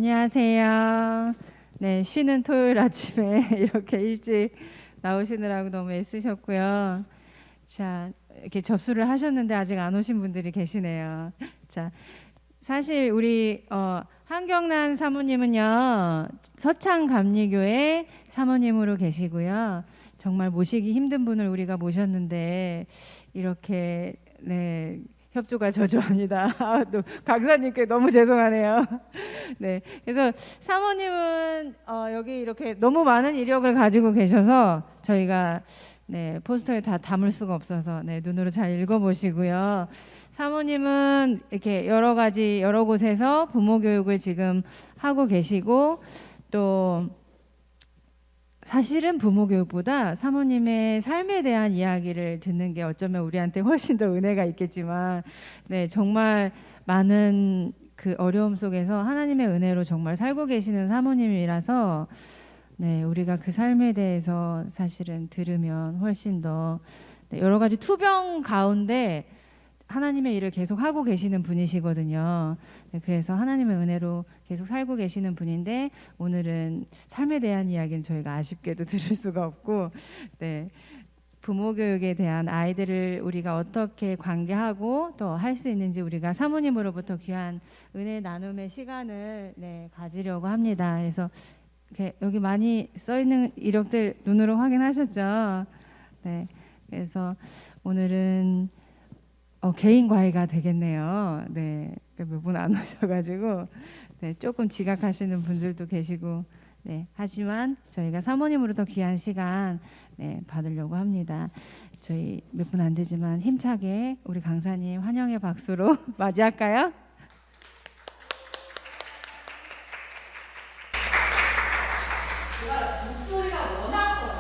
안녕하세요. 네, 쉬는 토요일 아침에 이렇게 일찍 나오시느라고 너무 애쓰셨고요. 자, 이렇게 접수를 하셨는데 아직 안 오신 분들이 계시네요. 자, 사실 우리 한경란 사모님은요, 서창감리교회 사모님으로 계시고요. 정말 모시기 힘든 분을 우리가 모셨는데 이렇게 네, 협조가 저조합니다. 또 강사님께 너무 죄송하네요. 네, 그래서 사모님은 여기 이렇게 너무 많은 이력을 가지고 계셔서 저희가 네, 포스터에 다 담을 수가 없어서 네, 눈으로 잘 읽어보시고요. 사모님은 이렇게 여러 가지 여러 곳에서 부모 교육을 지금 하고 계시고 또 사실은 부모 교육보다 사모님의 삶에 대한 이야기를 듣는 게 어쩌면 우리한테 훨씬 더 은혜가 있겠지만 네, 정말 많은 그 어려움 속에서 하나님의 은혜로 정말 살고 계시는 사모님이라서 네, 우리가 그 삶에 대해서 사실은 들으면 훨씬 더 네, 여러 가지 투병 가운데 하나님의 일을 계속 하고 계시는 분이시거든요. 네, 그래서 하나님의 은혜로 계속 살고 계시는 분인데 오늘은 삶에 대한 이야기는 저희가 아쉽게도 들을 수가 없고 네, 부모 교육에 대한 아이들을 우리가 어떻게 관계하고 또 할 수 있는지 우리가 사모님으로부터 귀한 은혜 나눔의 시간을 네, 가지려고 합니다. 그래서 이렇게 여기 많이 써 있는 이력들 눈으로 확인하셨죠? 네, 그래서 오늘은 개인 과외가 되겠네요. 네, 몇 분 안 오셔가지고 네, 조금 지각하시는 분들도 계시고 네, 하지만 저희가 사모님으로 더 귀한 시간 네, 받으려고 합니다. 저희 몇 분 안 되지만 힘차게 우리 강사님 환영의 박수로 맞이할까요? 제가 목소리가 워낙 커요.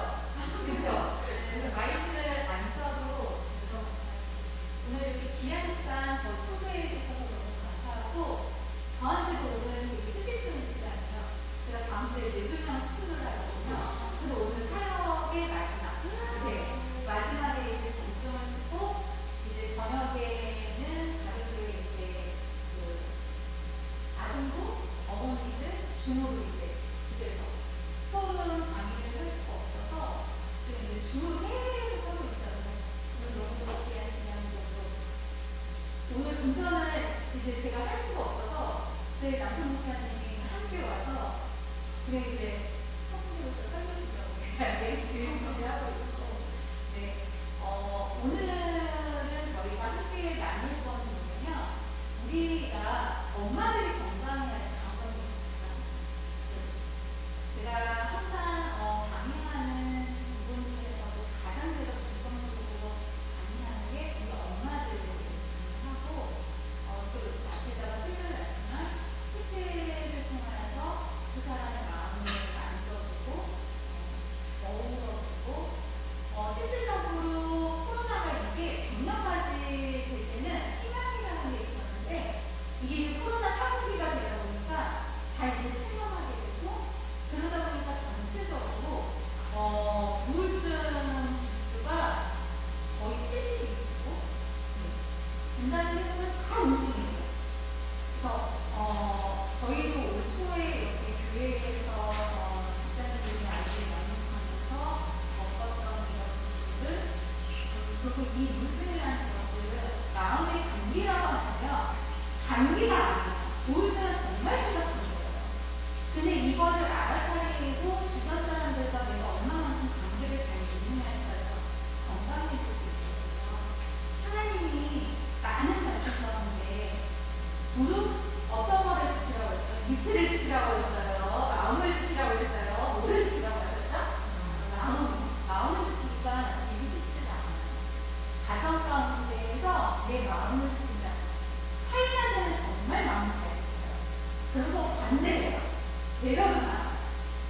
그죠? 그래서 마이크를 안 써도 오늘 이렇게 귀한 시간 저 초대해 주셔서 너무 감사하고 저한테도 오늘 되게 뜻깊은 시간이에요. 제가 다음 주에 뇌졸중 수술을 하거든요. 그래서 오늘 사역의 마지막, 네, 마지막에 이제 점점을 쓰고 이제 저녁에는 가족들이 이제 그 아동부, 어머니들, 주무를 이제 집에서 서울은 강의를 할 수가 없어서 지금 이제 주문 계속 하고 있잖아요. 오늘 너무 귀한 시간이고 오늘 운전을 이제 제가 할 수가 없어서 저희 남편 목사님이 함께 와서 지금 이제 성공으로서 살려주려고 매일 지금 준비하고 있고 네, 오늘은 저희가 함께 나눌 거는 뭐냐면 우리가 엄마들이 건강해야 할 방법이 있습니다. 제가 항상 강의하는 부분 중에서도 가장 제가 중점적으로 강의하는 게 우리 엄마들을 하고 또 여기 앞에다가 설명을 했지만 수치를 통해서 그 사람의 마음을 만져주고 어우러주고 실질적으로 코로나가 이게 작년까지 될 때는 희망이라는 게 있었는데 이게 코로나 상황기가 되다 보니까 다 이제 침범하게 되고 그러다 보니까 전체적으로 우울증 지수가 거의 70이고 진단을 해보면 다 우울증이에요. 그래서 저희도 올 초에 이렇게 교회에서 집사님들이 아이들 양육하면서 겪었던 이런 지수를 그리고 이 우울증이라는 것을 마음의 감기라고 하면 감기가 아니에요. 우울증은 정말 심각한 거예요. 근데 이거를 알아차리고 주변 사람들과 내가 얼마만큼 관계를 잘 맺느냐에 따라서 건강해질 수 있거든요. 하나님이 많은 말씀 가운데 무릎 어떤 거를 지키라고 했어요? 육체를 지키라고 했어요? 마음을 지키라고 했어요? 뭐를 지키라고 하셨죠? 마음을 지키기가 되게 쉽지가 않아요. 가정 가운데에서 내 마음을 지킨다. 타인한 데는 정말 마음을 잘 지켜요. 그리고 반대예요. 배려는 많아.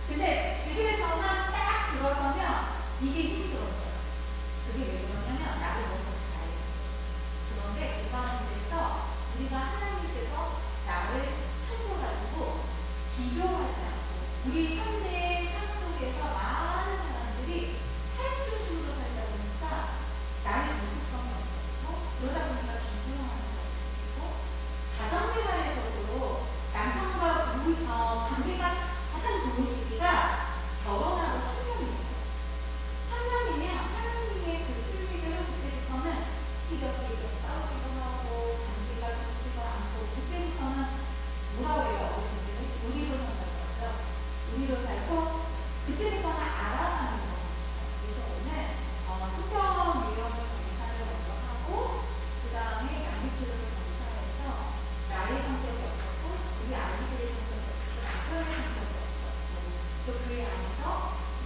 근데 집에서만 딱 들어서면 이게 힘들어져요. 그게 왜 그러냐면 나를 먼저 봐야 돼. 그런데 그 가운데서 우리가 하나님께서 나를 찾아가지고 비교하지 않고 우리 현대 삶 속에서 많은 사람들이 삶 중심으로 살다 보니까 나의 정체성이 없어지고 그러다 보니까 비교하는 것이 있고 가정생활에서도 남편과 부부 뭐라고 해요? 어르신들은 우리로 산다고 하죠. 우리로 살고 그때부터는 알아가는 거예요. 그래서 오늘 수평 유형 검사를 먼저 하고 그 다음에 양육치료를 검사해서 나의 성격이 어떻고 우리 아이들의 성격이 어떻고 남편의 성격이 어떻고 또 그 안에서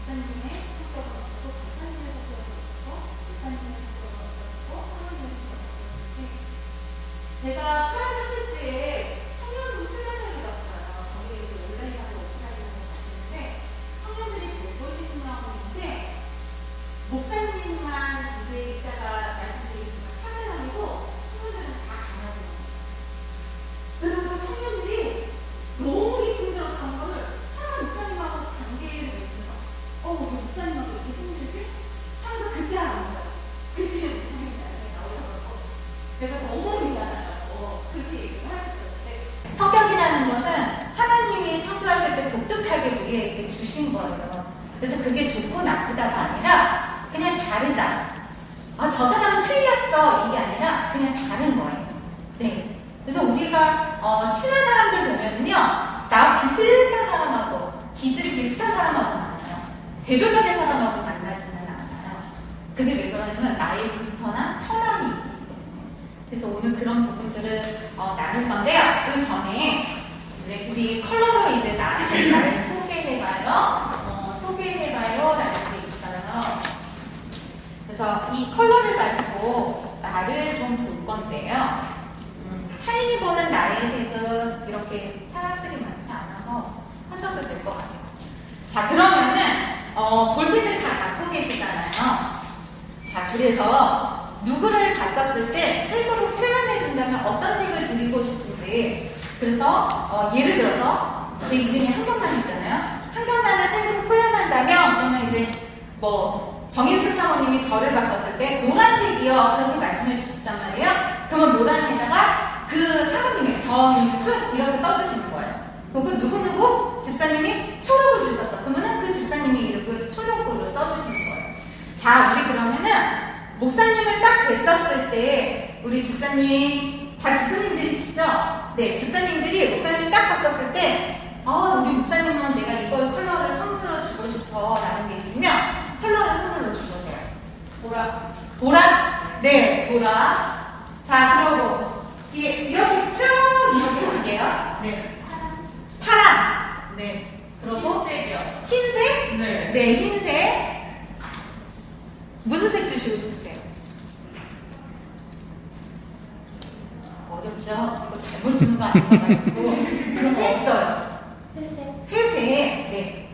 집사님의 성격은 어떻고 권사님의 성격은 어떻고 목사님의 성격은 어떻고 사모님의 성격은 어떻고 제가 8월 첫째 주에 청년부 훈련회를 갔어요. 거기에 이제 온라인하고 오프라인으로 갔는데 청년들이 150명 있는데 목사님만 이제 이따가 말씀드리겠지만 카메라이고 친구들은 다 강아지예요. 그래서 청년들이 너무 힘들었던 거를 하나 목사님하고 관계를 맺으면서 우리 목사님하고 이렇게 힘들지? 하면서 그때 알았는 거예요. 그때 목사님이 나중에 나오셔서 내가 너무 미안하다고 그렇게 얘기를 하셨어요. 성격이라는 것은 하나님이 창조하실 때 독특하게 우리에게 주신 거예요. 그래서 그게 좋고 나쁘다가 아니라 그냥 다르다. 저 사람은 틀렸어. 이게 아니라 그냥 다른 거예요. 네. 그래서 우리가 친한 사람들 보면요. 나 비슷한 사람하고 기질이 비슷한 사람하고 만나요. 대조적인 사람하고 만나지는 않아요. 그게 왜 그러냐면 나의 불편한 편함이 있기 때문에. 그래서 오늘 그런 부분들을 나눌 건데요. 그 전에 이제 우리 컬러로 이제 나를 소개해봐요 라는 게 있어요. 그래서 이 컬러를 가지고 나를 좀 볼 건데요. 타인이 보는 나의 색은 이렇게 사람들이 많지 않아서 하셔도 될 것 같아요. 자, 그러면은 볼펜을 다 갖고 계시잖아요. 자, 그래서 누구를 봤었을 때 색으로 표현해 준다면 어떤 색을 드리고 싶은지. 그래서 예를 들어서 제 이름이 한경란이잖아요. 한경란을 색으로 표현한다면 그러면 이제 뭐 정인수 사모님이 저를 봤었을 때 노란색이요 그렇게 말씀해 주셨단 말이에요. 그러면 노란에다가 그 사모님의 정인수 이렇게 써주시는 거예요. 그리고 누구누구 집사님이 초록을 주셨어. 그러면은 그 집사님의 이름을 초록으로 써주시는 거예요. 자, 우리 그러면은 목사님을 딱 뵀었을 때 우리 집사님 다 집사님들이시죠? 네, 집사님들이 목사님을 딱 봤었을 때 우리 목사님은 내가 이걸 컬러를 선물로 주고 싶어 라는 게 있으면 컬러를 선물로 주세요. 보라? 네, 보라. 자, 그리고 뒤에 이렇게 쭉 이렇게 볼게요. 네, 파랑. 네, 그리고 흰색이요. 흰색? 네. 네, 흰색. 무슨 색 주시고 싶으세요? 어렵죠? 이거 잘못 주는 거 아닌가요? 그런 거 없어요. 회색. 네.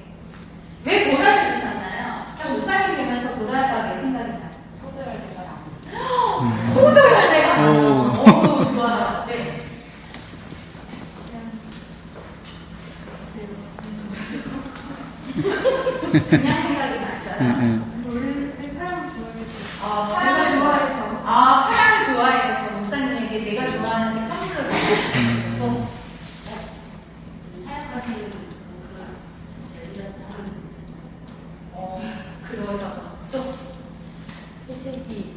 왜 보라를 주셨나요? 목사님 보면서 보라가 왜 생각이 나요? 포도열매가 나요. 좋아요. 네. 그냥 생각이 났어요. 파랑을 좋아해서. 파랑을 좋아해서 목사님에게 내가 좋아하는 색 선물로 드리고 그러셔서 또 회색이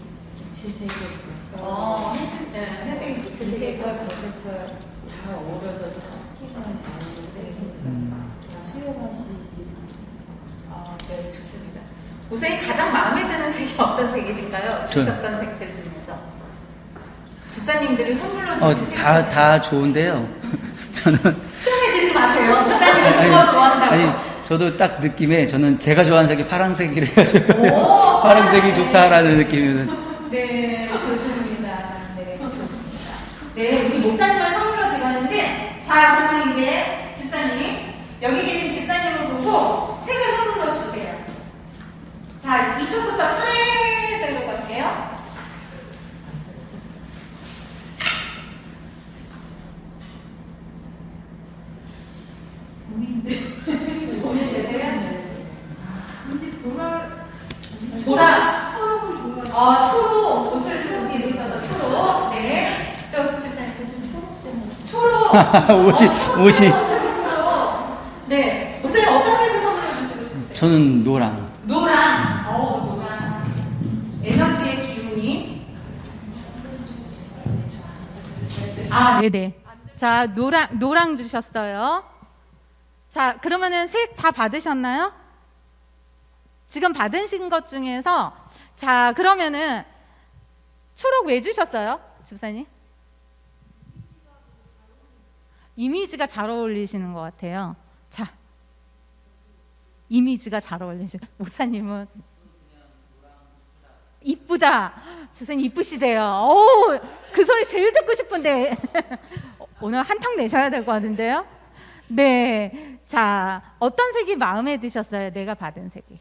구체색이었고 회색이 이 색과 저 색과 다 어우러져서 섞이는 색이니까 수요하시기 네, 좋습니다. 목사님 가장 마음에 드는 색이 어떤 색이신가요? 주셨던 색들 중에서 집사님들이 선물로 주신 색 다 좋은데요. 저는 시험에 들지 마세요. 목사님은 그거 좋아한다고. 아니, 저도 딱 느낌에 저는 제가 좋아하는 색이 파란색이라 가지고 파란색이 좋다라는 느낌이면. 네, 좋습니다. 네, 좋습니다. 네, 우리 목사님을 선물로 드렸는데, 자, 그러면 이제 집사님, 여기 계신 집사님을 보고 색을 선물로 주세요. 자, 이쪽부터 차례대로 갈게요. 보면 되세요? 보라. 초록. 옷을 초록 입으셔서 초록. 네. 또 집사님, 초록. 옷이. 초록. 네. 목사님 어떤 색을 선물로 주시고 싶으세요? 저는 노랑. 노랑. 노랑. 에너지의 기운이. 네네. 자, 노랑 주셨어요. 자, 그러면은 색 다 받으셨나요? 지금 받으신 것 중에서 자, 그러면은 초록 왜 주셨어요? 집사님? 이미지가 잘 어울리시는 것 같아요. 자, 이미지가 잘 어울리시고 목사님은 이쁘다. 주사님 이쁘시대요. 오, 그 소리 제일 듣고 싶은데 오늘 한턱 내셔야 될 것 같은데요. 네, 자, 어떤 색이 마음에 드셨어요? 내가 받은 색이.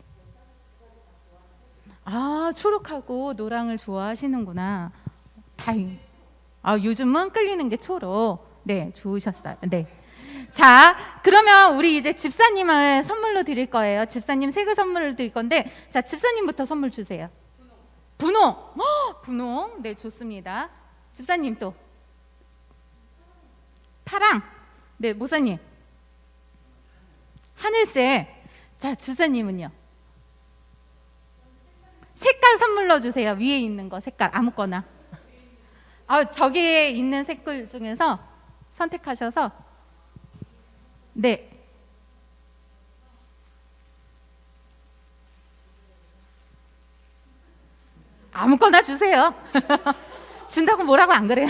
아, 초록하고 노랑을 좋아하시는구나. 다행. 아, 요즘은 끌리는 게 초록. 네, 좋으셨어요. 네. 자, 그러면 우리 이제 집사님을 선물로 드릴 거예요. 집사님 색을 선물로 드릴 건데, 자, 집사님부터 선물 주세요. 분홍. 분홍. 네, 좋습니다. 집사님 또. 파랑. 네, 목사님. 하늘색. 자, 주사님은요? 색깔 선물로 주세요. 위에 있는 거 색깔 아무거나. 저기에 있는 색깔 중에서 선택하셔서 네. 아무거나 주세요. 준다고 뭐라고 안 그래요.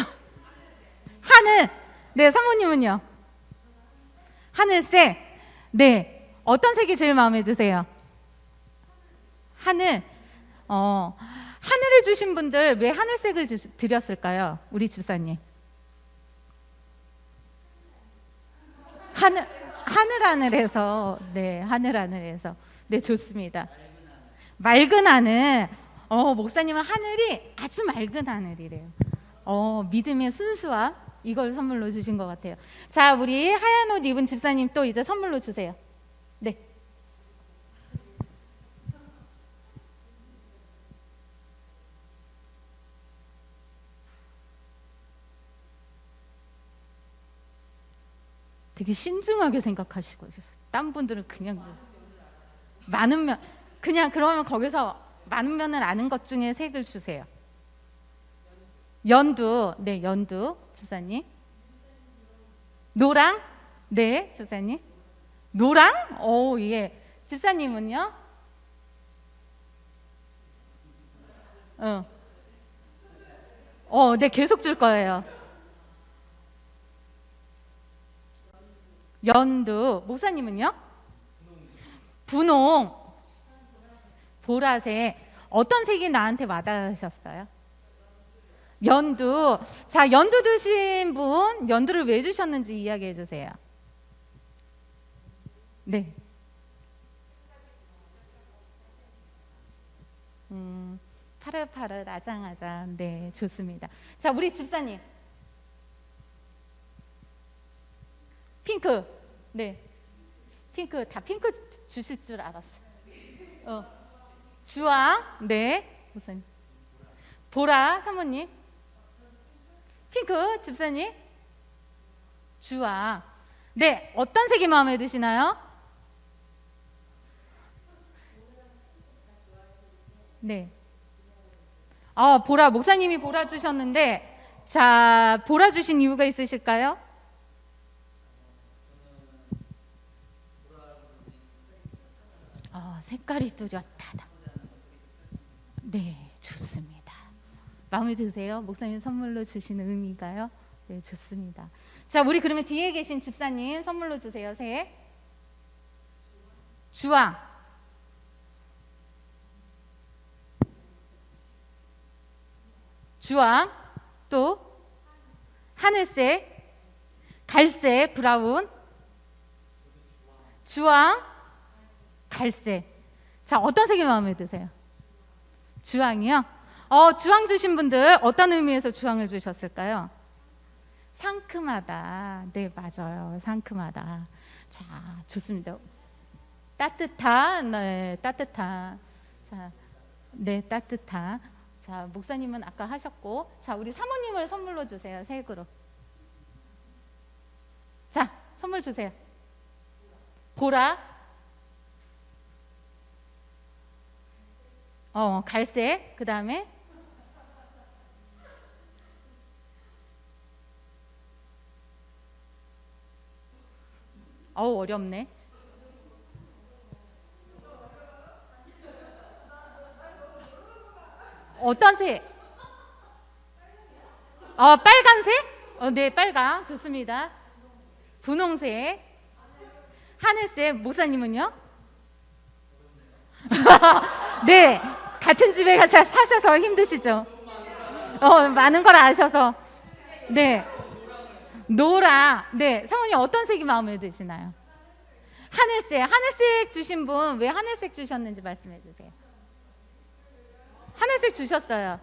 하늘. 네, 사모님은요? 하늘색. 네. 어떤 색이 제일 마음에 드세요? 하늘. 하늘을 주신 분들 왜 하늘색을 드렸을까요? 우리 집사님. 하늘하늘해서. 네, 하늘하늘해서. 네, 좋습니다. 맑은 하늘. 목사님은 하늘이 아주 맑은 하늘이래요. 믿음의 순수함. 이걸 선물로 주신 것 같아요. 자, 우리 하얀 옷 입은 집사님 또 이제 선물로 주세요. 네. 되게 신중하게 생각하시고 계세요. 딴 분들은 그냥 많은 면 그냥 그러면 거기서 많은 면을 아는 것 중에 색을 주세요. 연두. 네, 연두. 집사님. 노랑. 네, 집사님. 노랑? 오, 예. 집사님은요? 네, 계속 줄 거예요. 연두. 목사님은요? 분홍. 보라색. 어떤 색이 나한테 와닿으셨어요? 연두. 자, 연두 드신 분, 연두를 왜 주셨는지 이야기해 주세요. 네. 파릇파릇, 아장아장. 네, 좋습니다. 자, 우리 집사님. 핑크. 네. 핑크. 다 핑크 주실 줄 알았어요. 주황. 네. 목사님. 보라. 사모님. 핑크. 집사님. 주황. 네. 어떤 색이 마음에 드시나요? 네. 보라. 목사님이 보라 주셨는데, 자, 보라 주신 이유가 있으실까요? 색깔이 뚜렷하다. 네, 좋습니다. 마음에 드세요? 목사님 선물로 주시는 의미가요? 네, 좋습니다. 자, 우리 그러면 뒤에 계신 집사님 선물로 주세요. 색. 주황. 주황. 또 하늘색. 갈색. 브라운. 주황. 갈색. 자, 어떤 색이 마음에 드세요? 주황이요? 주황 주신 분들 어떤 의미에서 주황을 주셨을까요? 상큼하다. 네, 맞아요. 상큼하다. 자, 좋습니다. 따뜻한. 네, 따뜻한. 자, 네, 따뜻한. 자, 목사님은 아까 하셨고, 자, 우리 사모님을 선물로 주세요. 색으로. 자, 선물 주세요. 보라. 갈색. 그 다음에 어우, 어렵네. 어떤 색? 빨간색? 네, 빨강. 좋습니다. 분홍색. 하늘색. 목사님은요? 네. 같은 집에 가서 사셔서 힘드시죠? 많은 걸 아셔서. 네. 노랑. 네. 사모님 어떤 색이 마음에 드시나요? 하늘색. 하늘색 주신 분 왜 하늘색 주셨는지 말씀해 주세요. 하늘색 주셨어요.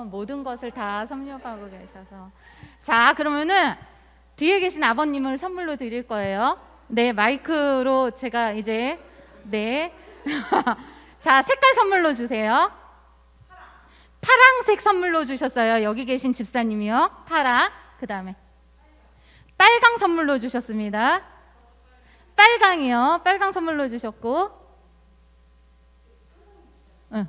모든 것을 다 섭렵하고 계셔서. 자, 그러면은 뒤에 계신 아버님을 선물로 드릴 거예요. 네, 마이크로 제가 이제 네. 자, 색깔 선물로 주세요. 파랑색 선물로 주셨어요. 여기 계신 집사님이요. 파랑. 그다음에 빨강 선물로 주셨습니다. 빨강이요. 빨강 선물로 주셨고. 응.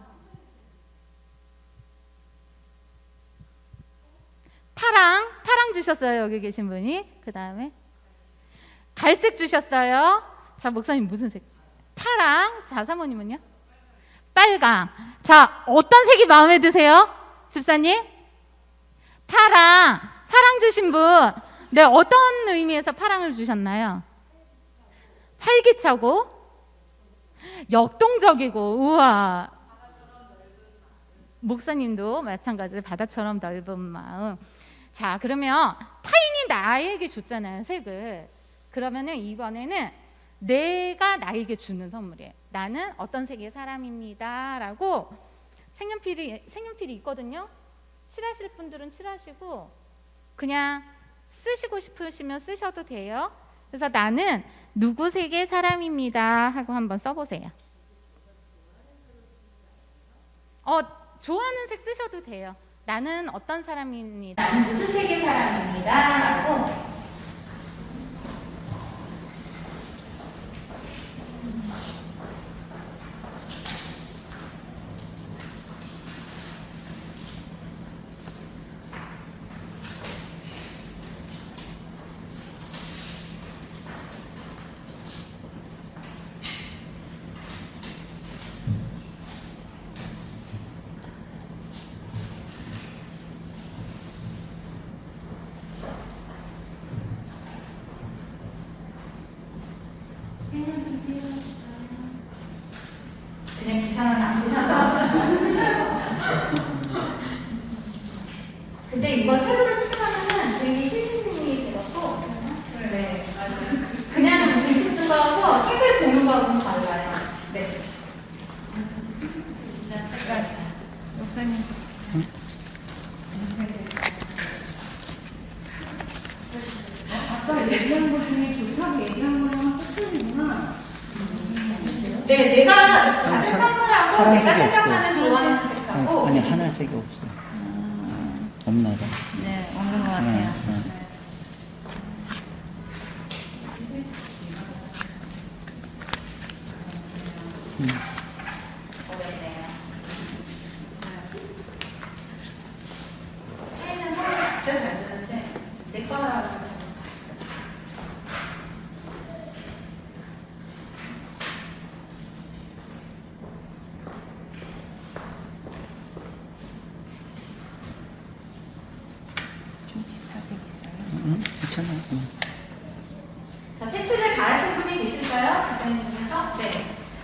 파랑 주셨어요. 여기 계신 분이. 그 다음에 갈색 주셨어요. 자, 목사님 무슨 색? 파랑. 자, 사모님은요? 빨강. 자, 어떤 색이 마음에 드세요? 집사님? 파랑 주신 분. 네, 어떤 의미에서 파랑을 주셨나요? 활기차고 역동적이고. 우와. 목사님도 마찬가지로 바다처럼 넓은 마음. 자, 그러면 타인이 나에게 줬잖아요, 색을. 그러면은 이번에는 내가 나에게 주는 선물이에요. 나는 어떤 색의 사람입니다 라고 색연필이 있거든요. 칠하실 분들은 칠하시고 그냥 쓰시고 싶으시면 쓰셔도 돼요. 그래서 나는 누구 색의 사람입니다 하고 한번 써보세요. 좋아하는 색 쓰셔도 돼요. 나는 어떤 사람입니다. 나는 무슨 색의 사람입니다 라고. 그냥 귀찮아 안 쓰셔도. 근데 이거 세로를 치면은 되게 힐링이 되고. 네. 그냥 글씨 쓴 거하고 색을 보는 거하고는 달라요. 네. 목사님. 아까 얘기한 것 중에 좋다고 얘기한 거랑 똑같구나. 네, 내가 받은 선물하고 내가 파란색이 생각하는 좋아하는 색하고. 아니, 하늘색이 없어. 없나 봐. 네, 없는 것 같아요. 어렵네요. 타인은 선물 진짜 잘 주는데 내 거라고 잘 못하시더라고요. 괜찮아. 자, 색칠을 다 하신 분이 계실까요? 지사님 중에서? 네.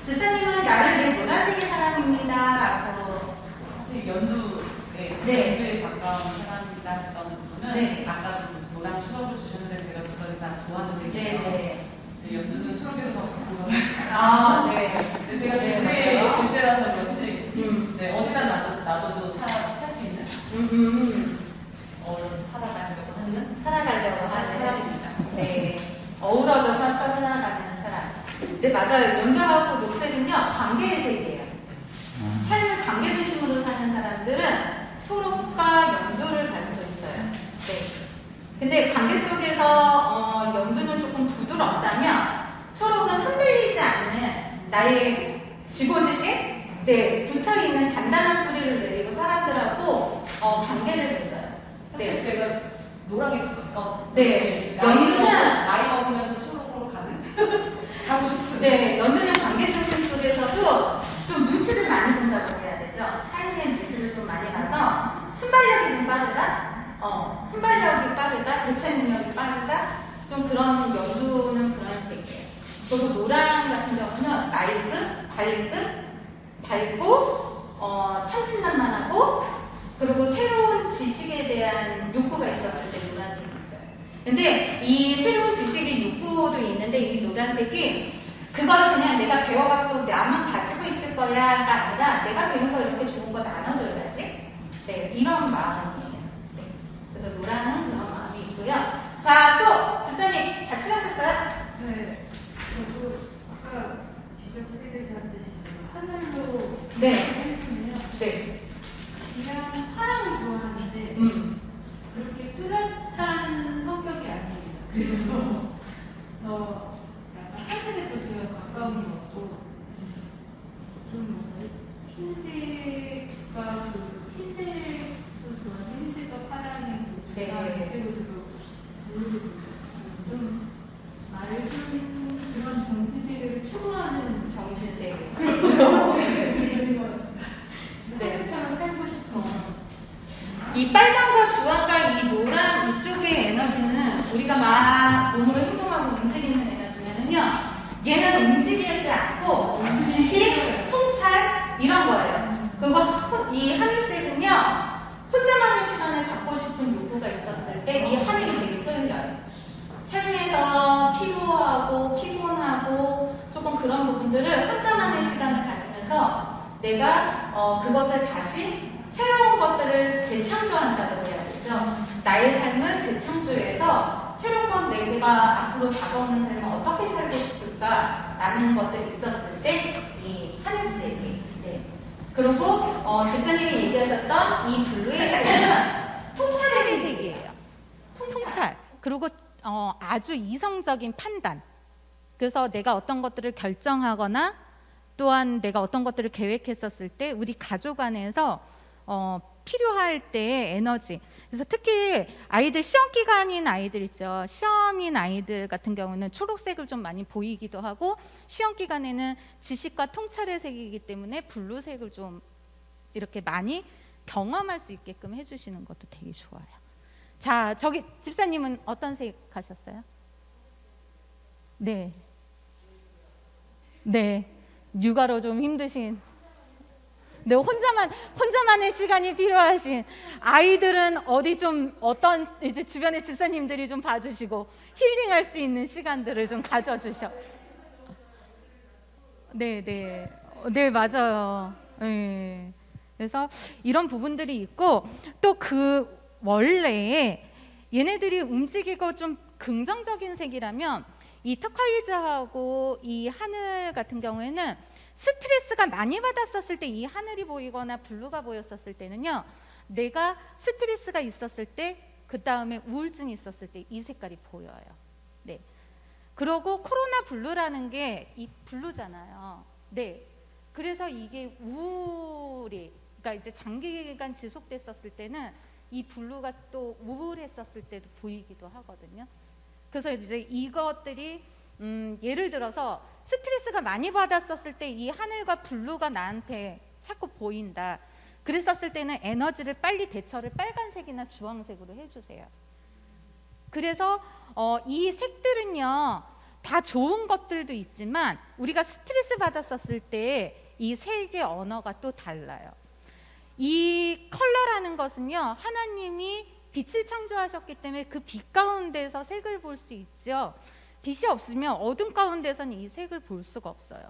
지사님은 나를 내 노란색의 사람입니다 라고. 사실 연두에 네. 연두에 가까운 사람입니다 했던 분은 네. 아까도 노랑 초록을 주셨는데 제가 두 가지 다 좋아하는 색이에요. 네. 근데 연두는 초록에서 바꾸더라고요. 네. 근데 제가 네, 맞아요. 둘째라서 그런지 네, 어디다 놔둬도 살 수 있는 살아가려고 하는 살아가려고 하는 사람입니다. 사람입니다. 네. 어우러져서 살아가는 사람. 네, 맞아요. 연두하고 녹색은요, 관계의 색이에요. 삶을 관계 중심으로 사는 사람들은 초록과 연두를 가지고 있어요. 네. 근데 관계 속에서 연두는 조금 부드럽다면 초록은 흔들리지 않는 나의 지고지식, 네, 붙여있는 단단한 뿌리를 내리고 사람들하고 관계를 맺어요. 사실 네. 제가 노랑에 더 가까운. 네, 연두는 나이 먹으면서 초록으로 가는 가고 싶은. 네, 연두는 관계 중심 속에서도 좀 눈치를 많이 본다고 해야 되죠. 하얀색 눈치를 좀 많이 봐서 순발력이 좀 빠르다. 순발력이 빠르다. 대체 능력이 빠르다. 좀 그런 연두는 그런 색이에요. 그리고 노랑 같은 경우는 밝고 천진난만하고 그리고 새로운 지식에 대한 욕구가 있었을 때 노란색이 있어요. 근데 이 새로운 지식의 욕구도 있는데 이 노란색이 그걸 그냥 내가 배워갖고 나만 가지고 있을 거야가 아니라 내가 배운 거 이렇게 좋은 거 나눠줘야지. 네, 이런 마음이에요. 네. 그래서 노랑은 그런 마음이 있고요. 자, 또 집사님 같이 가셨어요? 네, 저도 아까 직접 소개되셨듯이 저도 하늘로 네. 했거든요. 네. 그냥 파랑을 좋아하는데 그렇게 뚜렷한 성격이 아니에요. 그래서 약간 하늘에 더 제가 가까운 것 같고 좀 흰색과 흰색도 좋아하는 흰색과 파랑의 네. 색으로 좀 맑은 그런 정신세계를 추구하는 정신세계. 네. 하늘처럼 살고 싶어. 이 빨강과 주황과 이 노란 이쪽의 에너지는 우리가 막 몸으로 행동하고 움직이는 에너지면은요, 얘는 움직이지 않고 지식, 통찰 이런 거예요. 그리고 이 하늘색은요, 혼자만의 시간을 갖고 싶은 욕구가 있었을 때 이 하늘이 되게 끌려요. 삶에서 피로하고 피곤하고 조금 그런 부분들을 혼자만의 시간을 가지면서 내가 그것을 다시 새로운 것들을 재창조한다고 해야 되죠. 나의 삶을 재창조해서 새로운 것 내가 앞으로 다가오는 삶을 어떻게 살고 싶을까라는 것들이 있었을 때 이 하늘색이. 네. 그리고 집사님이 얘기하셨던 이 블루의 색은 통찰의 색이에요. 통찰. 그리고 아주 이성적인 판단. 그래서 내가 어떤 것들을 결정하거나 또한 내가 어떤 것들을 계획했었을 때 우리 가족 안에서 필요할 때의 에너지. 그래서 특히 아이들 시험 기간인 아이들 있죠. 시험인 아이들 같은 경우는 초록색을 좀 많이 보이기도 하고 시험 기간에는 지식과 통찰의 색이기 때문에 블루색을 좀 이렇게 많이 경험할 수 있게끔 해주시는 것도 되게 좋아요. 자, 저기 집사님은 어떤 색 하셨어요? 네. 네. 육아로 좀 힘드신. 네, 혼자만의 시간이 필요하신 아이들은 어디 좀 어떤 이제 주변의 집사님들이 좀 봐주시고 힐링할 수 있는 시간들을 좀 가져주셔. 네, 네, 네, 맞아요. 네. 그래서 이런 부분들이 있고 또 그 원래에 얘네들이 움직이고 좀 긍정적인 색이라면 이 터콰이즈하고 이 하늘 같은 경우에는 스트레스가 많이 받았었을 때 이 하늘이 보이거나 블루가 보였었을 때는요, 내가 스트레스가 있었을 때 그 다음에 우울증이 있었을 때 이 색깔이 보여요. 네. 그리고 코로나 블루라는 게 이 블루잖아요. 네. 그래서 이게 우울이, 그러니까 이제 장기간 지속됐었을 때는 이 블루가 또 우울했었을 때도 보이기도 하거든요. 그래서 이제 이것들이 예를 들어서 스트레스가 많이 받았었을 때 이 하늘과 블루가 나한테 자꾸 보인다. 그랬었을 때는 에너지를 빨리 대처를 빨간색이나 주황색으로 해주세요. 그래서 이 색들은요 다 좋은 것들도 있지만 우리가 스트레스 받았었을 때 이 색의 언어가 또 달라요. 이 컬러라는 것은요 하나님이 빛을 창조하셨기 때문에 그 빛 가운데서 색을 볼 수 있죠. 빛이 없으면 어둠 가운데서는 이 색을 볼 수가 없어요.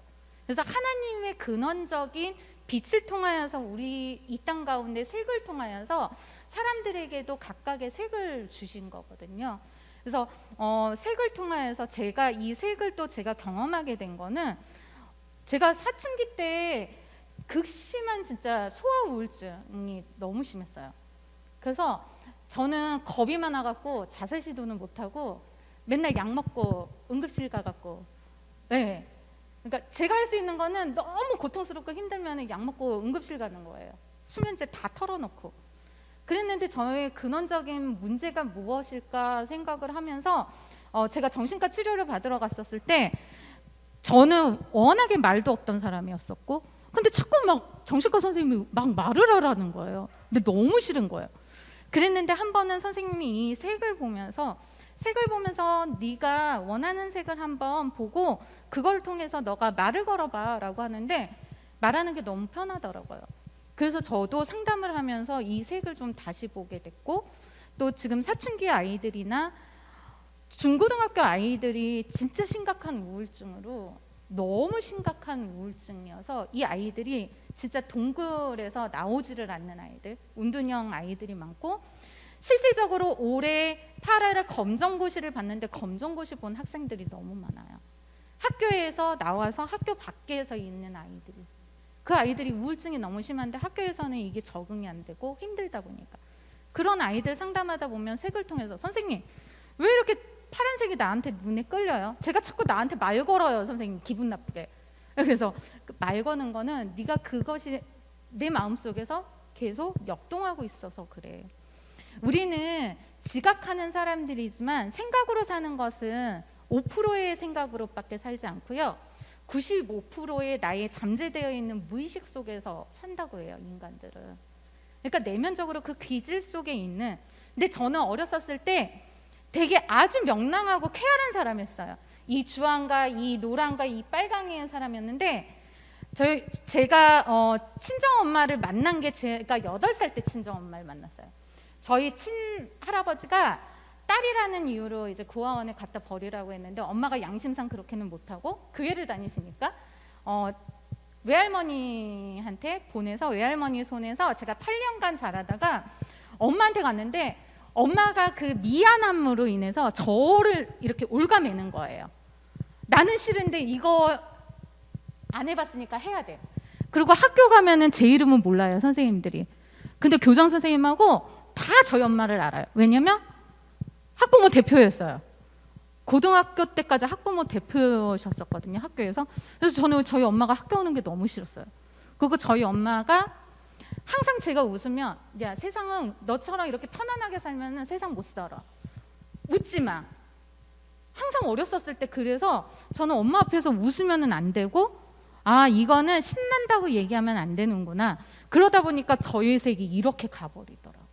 그래서 하나님의 근원적인 빛을 통하여서 우리 이 땅 가운데 색을 통하여서 사람들에게도 각각의 색을 주신 거거든요. 그래서 색을 통하여서 제가 이 색을 또 제가 경험하게 된 거는 제가 사춘기 때 극심한 진짜 소아 우울증이 너무 심했어요. 그래서 저는 겁이 많아갖고 자살 시도는 못하고 맨날 약 먹고 응급실 가갖고, 네. 그러니까 제가 할 수 있는 거는 너무 고통스럽고 힘들면 약 먹고 응급실 가는 거예요. 수면제 다 털어놓고. 그랬는데 그랬는데 저의 근원적인 문제가 무엇일까 생각을 하면서 제가 정신과 치료를 받으러 갔었을 때 저는 워낙에 말도 없던 사람이었었고 근데 자꾸 막 정신과 선생님이 막 말을 하라는 거예요. 근데 너무 싫은 거예요. 그랬는데 한 번은 선생님이 이 색을 보면서 네가 원하는 색을 한번 보고 그걸 통해서 너가 말을 걸어봐 라고 하는데 말하는 게 너무 편하더라고요. 그래서 저도 상담을 하면서 이 색을 좀 다시 보게 됐고 또 지금 사춘기 아이들이나 중고등학교 아이들이 진짜 심각한 우울증으로 너무 심각한 우울증이어서 이 아이들이 진짜 동굴에서 나오지를 않는 아이들, 운둔형 아이들이 많고 실질적으로 올해 8월에 검정고시를 봤는데 검정고시 본 학생들이 너무 많아요. 학교에서 나와서 학교 밖에서 있는 아이들이 그 아이들이 우울증이 너무 심한데 학교에서는 이게 적응이 안 되고 힘들다 보니까 그런 아이들 상담하다 보면 색을 통해서 선생님 왜 이렇게 파란색이 나한테 눈에 끌려요? 제가 자꾸 나한테 말 걸어요 선생님 기분 나쁘게. 그래서 말 거는 거는 네가 그것이 내 마음속에서 계속 역동하고 있어서 그래. 우리는 지각하는 사람들이지만 생각으로 사는 것은 5%의 생각으로밖에 살지 않고요. 95%의 나의 잠재되어 있는 무의식 속에서 산다고 해요, 인간들은. 그러니까 내면적으로 그 기질 속에 있는 근데 저는 어렸었을 때 되게 아주 명랑하고 쾌활한 사람이었어요. 이 주황과 이 노랑과 이 빨강의 사람이었는데 제가 친정엄마를 만난 게 제가 8살 때 친정엄마를 만났어요. 저희 친할아버지가 딸이라는 이유로 이제 고아원에 갖다 버리라고 했는데 엄마가 양심상 그렇게는 못하고 교회를 다니시니까 외할머니한테 보내서 외할머니 손에서 제가 8년간 자라다가 엄마한테 갔는데 엄마가 그 미안함으로 인해서 저를 이렇게 올가매는 거예요. 나는 싫은데 이거 안 해봤으니까 해야 돼. 그리고 학교 가면은 제 이름은 몰라요, 선생님들이. 근데 교장 선생님하고 다 저희 엄마를 알아요. 왜냐면 학부모 대표였어요. 고등학교 때까지 학부모 대표셨었거든요, 학교에서. 그래서 저는 저희 엄마가 학교 오는 게 너무 싫었어요. 그리고 저희 엄마가 항상 제가 웃으면 야 세상은 너처럼 이렇게 편안하게 살면 세상 못 살아. 웃지 마. 항상 어렸었을 때 그래서 저는 엄마 앞에서 웃으면 안 되고 아 이거는 신난다고 얘기하면 안 되는구나. 그러다 보니까 저의 색이 이렇게 가버리더라고.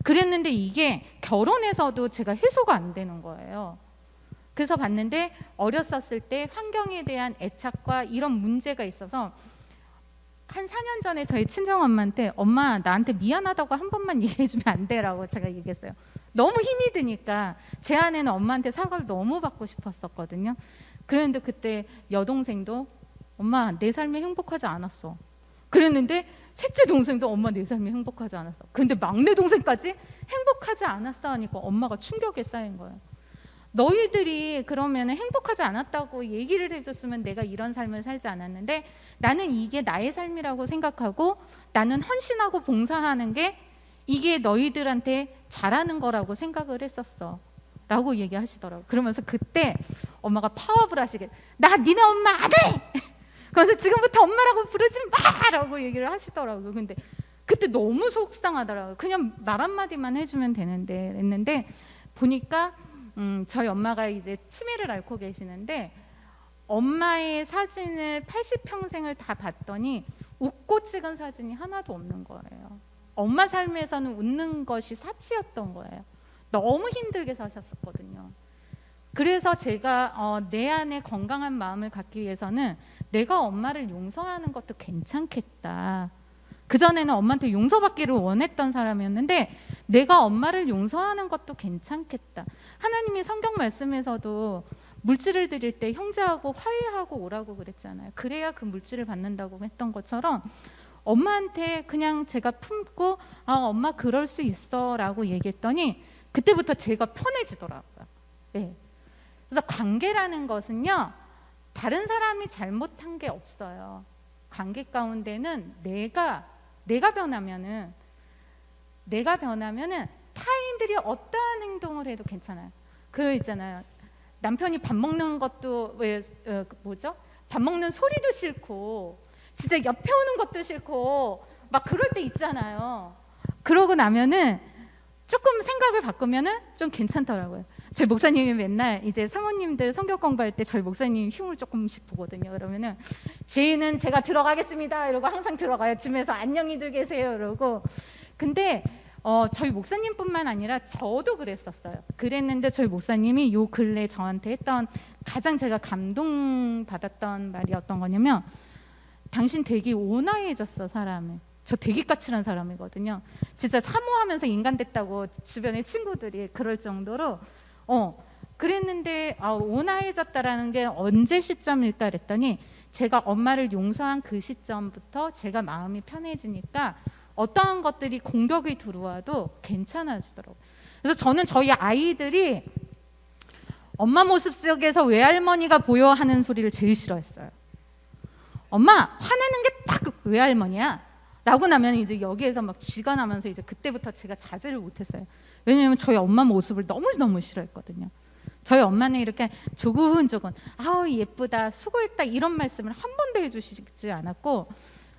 그랬는데 이게 결혼해서도 제가 해소가 안 되는 거예요. 그래서 봤는데 어렸었을 때 환경에 대한 애착과 이런 문제가 있어서 한 4년 전에 저희 친정엄마한테 엄마 나한테 미안하다고 한 번만 얘기해주면 안 돼라고 제가 얘기했어요. 너무 힘이 드니까 제 안에는 엄마한테 사과를 너무 받고 싶었었거든요. 그런데 그때 여동생도 엄마 내 삶이 행복하지 않았어. 그랬는데 셋째 동생도 엄마 내 삶이 행복하지 않았어. 근데 막내 동생까지 행복하지 않았어 하니까 엄마가 충격에 쌓인 거예요. 너희들이 그러면 행복하지 않았다고 얘기를 해줬으면 내가 이런 삶을 살지 않았는데 나는 이게 나의 삶이라고 생각하고 나는 헌신하고 봉사하는 게 이게 너희들한테 잘하는 거라고 생각을 했었어 라고 얘기하시더라고요. 그러면서 그때 엄마가 파업을 하시게 나 니네 엄마 안 해! 그래서 지금부터 엄마라고 부르지 마! 라고 얘기를 하시더라고요. 근데 그때 너무 속상하더라고요. 그냥 말 한마디만 해주면 되는데 했는데 보니까 저희 엄마가 이제 치매를 앓고 계시는데 엄마의 사진을 80평생을 다 봤더니 웃고 찍은 사진이 하나도 없는 거예요. 엄마 삶에서는 웃는 것이 사치였던 거예요. 너무 힘들게 사셨었거든요. 그래서 제가 내 안에 건강한 마음을 갖기 위해서는 내가 엄마를 용서하는 것도 괜찮겠다. 그전에는 엄마한테 용서받기를 원했던 사람이었는데 내가 엄마를 용서하는 것도 괜찮겠다. 하나님이 성경 말씀에서도 물질을 드릴 때 형제하고 화해하고 오라고 그랬잖아요. 그래야 그 물질을 받는다고 했던 것처럼 엄마한테 그냥 제가 품고 아 엄마 그럴 수 있어 라고 얘기했더니 그때부터 제가 편해지더라고요. 네. 그래서 관계라는 것은요 다른 사람이 잘못한 게 없어요. 관계 가운데는 내가 변하면은 타인들이 어떠한 행동을 해도 괜찮아요. 그 있잖아요. 남편이 밥 먹는 것도 밥 먹는 소리도 싫고 진짜 옆에 오는 것도 싫고 막 그럴 때 있잖아요. 그러고 나면은 조금 생각을 바꾸면은 좀 괜찮더라고요. 저희 목사님이 맨날 이제 사모님들 성경 공부할 때 저희 목사님 흉을 조금씩 보거든요. 그러면은 죄인은 제가 들어가겠습니다 이러고 항상 들어가요. 집에서 안녕히들 계세요 이러고. 근데 저희 목사님뿐만 아니라 저도 그랬었어요. 그랬는데 저희 목사님이 요 근래 저한테 했던 가장 제가 감동받았던 말이 어떤 거냐면, 당신 되게 온화해졌어 사람을. 저 되게 까칠한 사람이거든요. 진짜 사모하면서 인간 됐다고 주변의 친구들이 그럴 정도로 그랬는데 온화해졌다라는 게 언제 시점일까 그랬더니, 제가 엄마를 용서한 그 시점부터 제가 마음이 편해지니까 어떠한 것들이 공격이 들어와도 괜찮아지더라고요. 그래서 저는 저희 아이들이 엄마 모습 속에서 외할머니가 보여 하는 소리를 제일 싫어했어요. 엄마 화내는 게 딱 외할머니야 라고 나면 이제 여기에서 막 쥐가 나면서 이제 그때부터 제가 자제를 못했어요. 왜냐면 저희 엄마 모습을 너무너무 싫어했거든요. 저희 엄마는 이렇게 조근조근 아우 예쁘다 수고했다 이런 말씀을 한 번도 해주시지 않았고,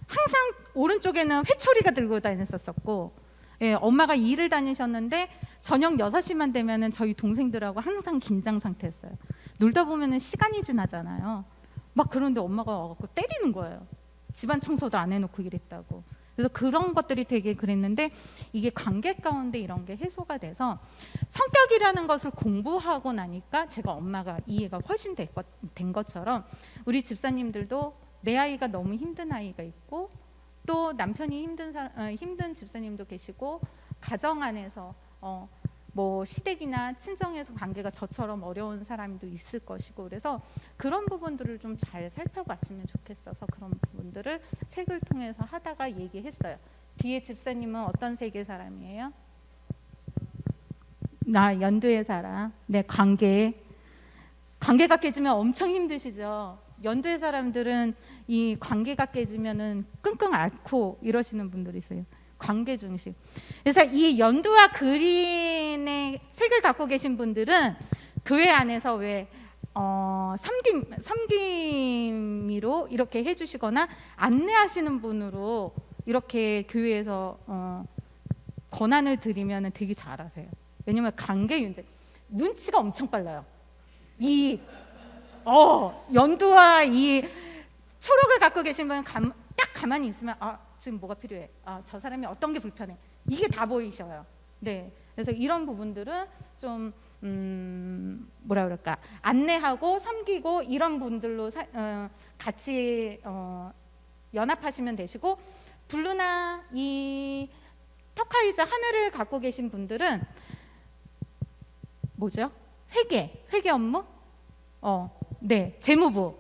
항상 오른쪽에는 회초리가 들고 다녔었고, 예, 엄마가 일을 다니셨는데 저녁 6시만 되면은 저희 동생들하고 항상 긴장 상태였어요. 놀다 보면은 시간이 지나잖아요. 막 그런데 엄마가 와갖고 때리는 거예요. 집안 청소도 안 해놓고 이랬다고. 그래서 그런 것들이 되게 그랬는데, 이게 관계 가운데 이런 게 해소가 돼서 성격이라는 것을 공부하고 나니까 제가 엄마가 이해가 훨씬 된 것처럼, 우리 집사님들도 내 아이가 너무 힘든 아이가 있고, 또 남편이 힘든 집사님도 계시고, 가정 안에서 뭐 시댁이나 친정에서 관계가 저처럼 어려운 사람도 있을 것이고, 그래서 그런 부분들을 좀 잘 살펴봤으면 좋겠어서 그런 부분들을 책을 통해서 하다가 얘기했어요. 뒤에 집사님은 어떤 세계 사람이에요? 나 연두에 살아. 네, 관계가 깨지면 엄청 힘드시죠. 연두의 사람들은 이 관계가 깨지면은 끙끙 앓고 이러시는 분들이 있어요. 관계 중심. 그래서 이 연두와 그린의 색을 갖고 계신 분들은 교회 안에서 왜 섬김이로 이렇게 해주시거나 안내하시는 분으로 이렇게 교회에서 권한을 드리면 되게 잘하세요. 왜냐면 관계 윤제 눈치가 엄청 빨라요. 이 연두와 이 초록을 갖고 계신 분은 딱 가만히 있으면 지금 뭐가 필요해? 저 사람이 어떤 게 불편해? 이게 다 보이셔요. 네, 그래서 이런 부분들은 좀 뭐라 그럴까, 안내하고 섬기고 이런 분들로 같이 연합하시면 되시고, 블루나 이 터카이즈 하늘을 갖고 계신 분들은 뭐죠? 회계 업무? 네, 재무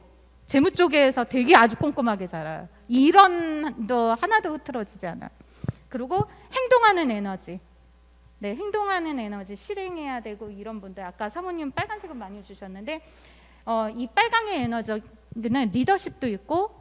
쪽에서 되게 아주 꼼꼼하게 자라요. 이런 도 하나도 흐트러지지 않아요. 그리고 행동하는 에너지. 네, 행동하는 에너지 실행해야 되고, 이런 분들 아까 사모님 빨간색은 많이 주셨는데 이 빨강의 에너지는 리더십도 있고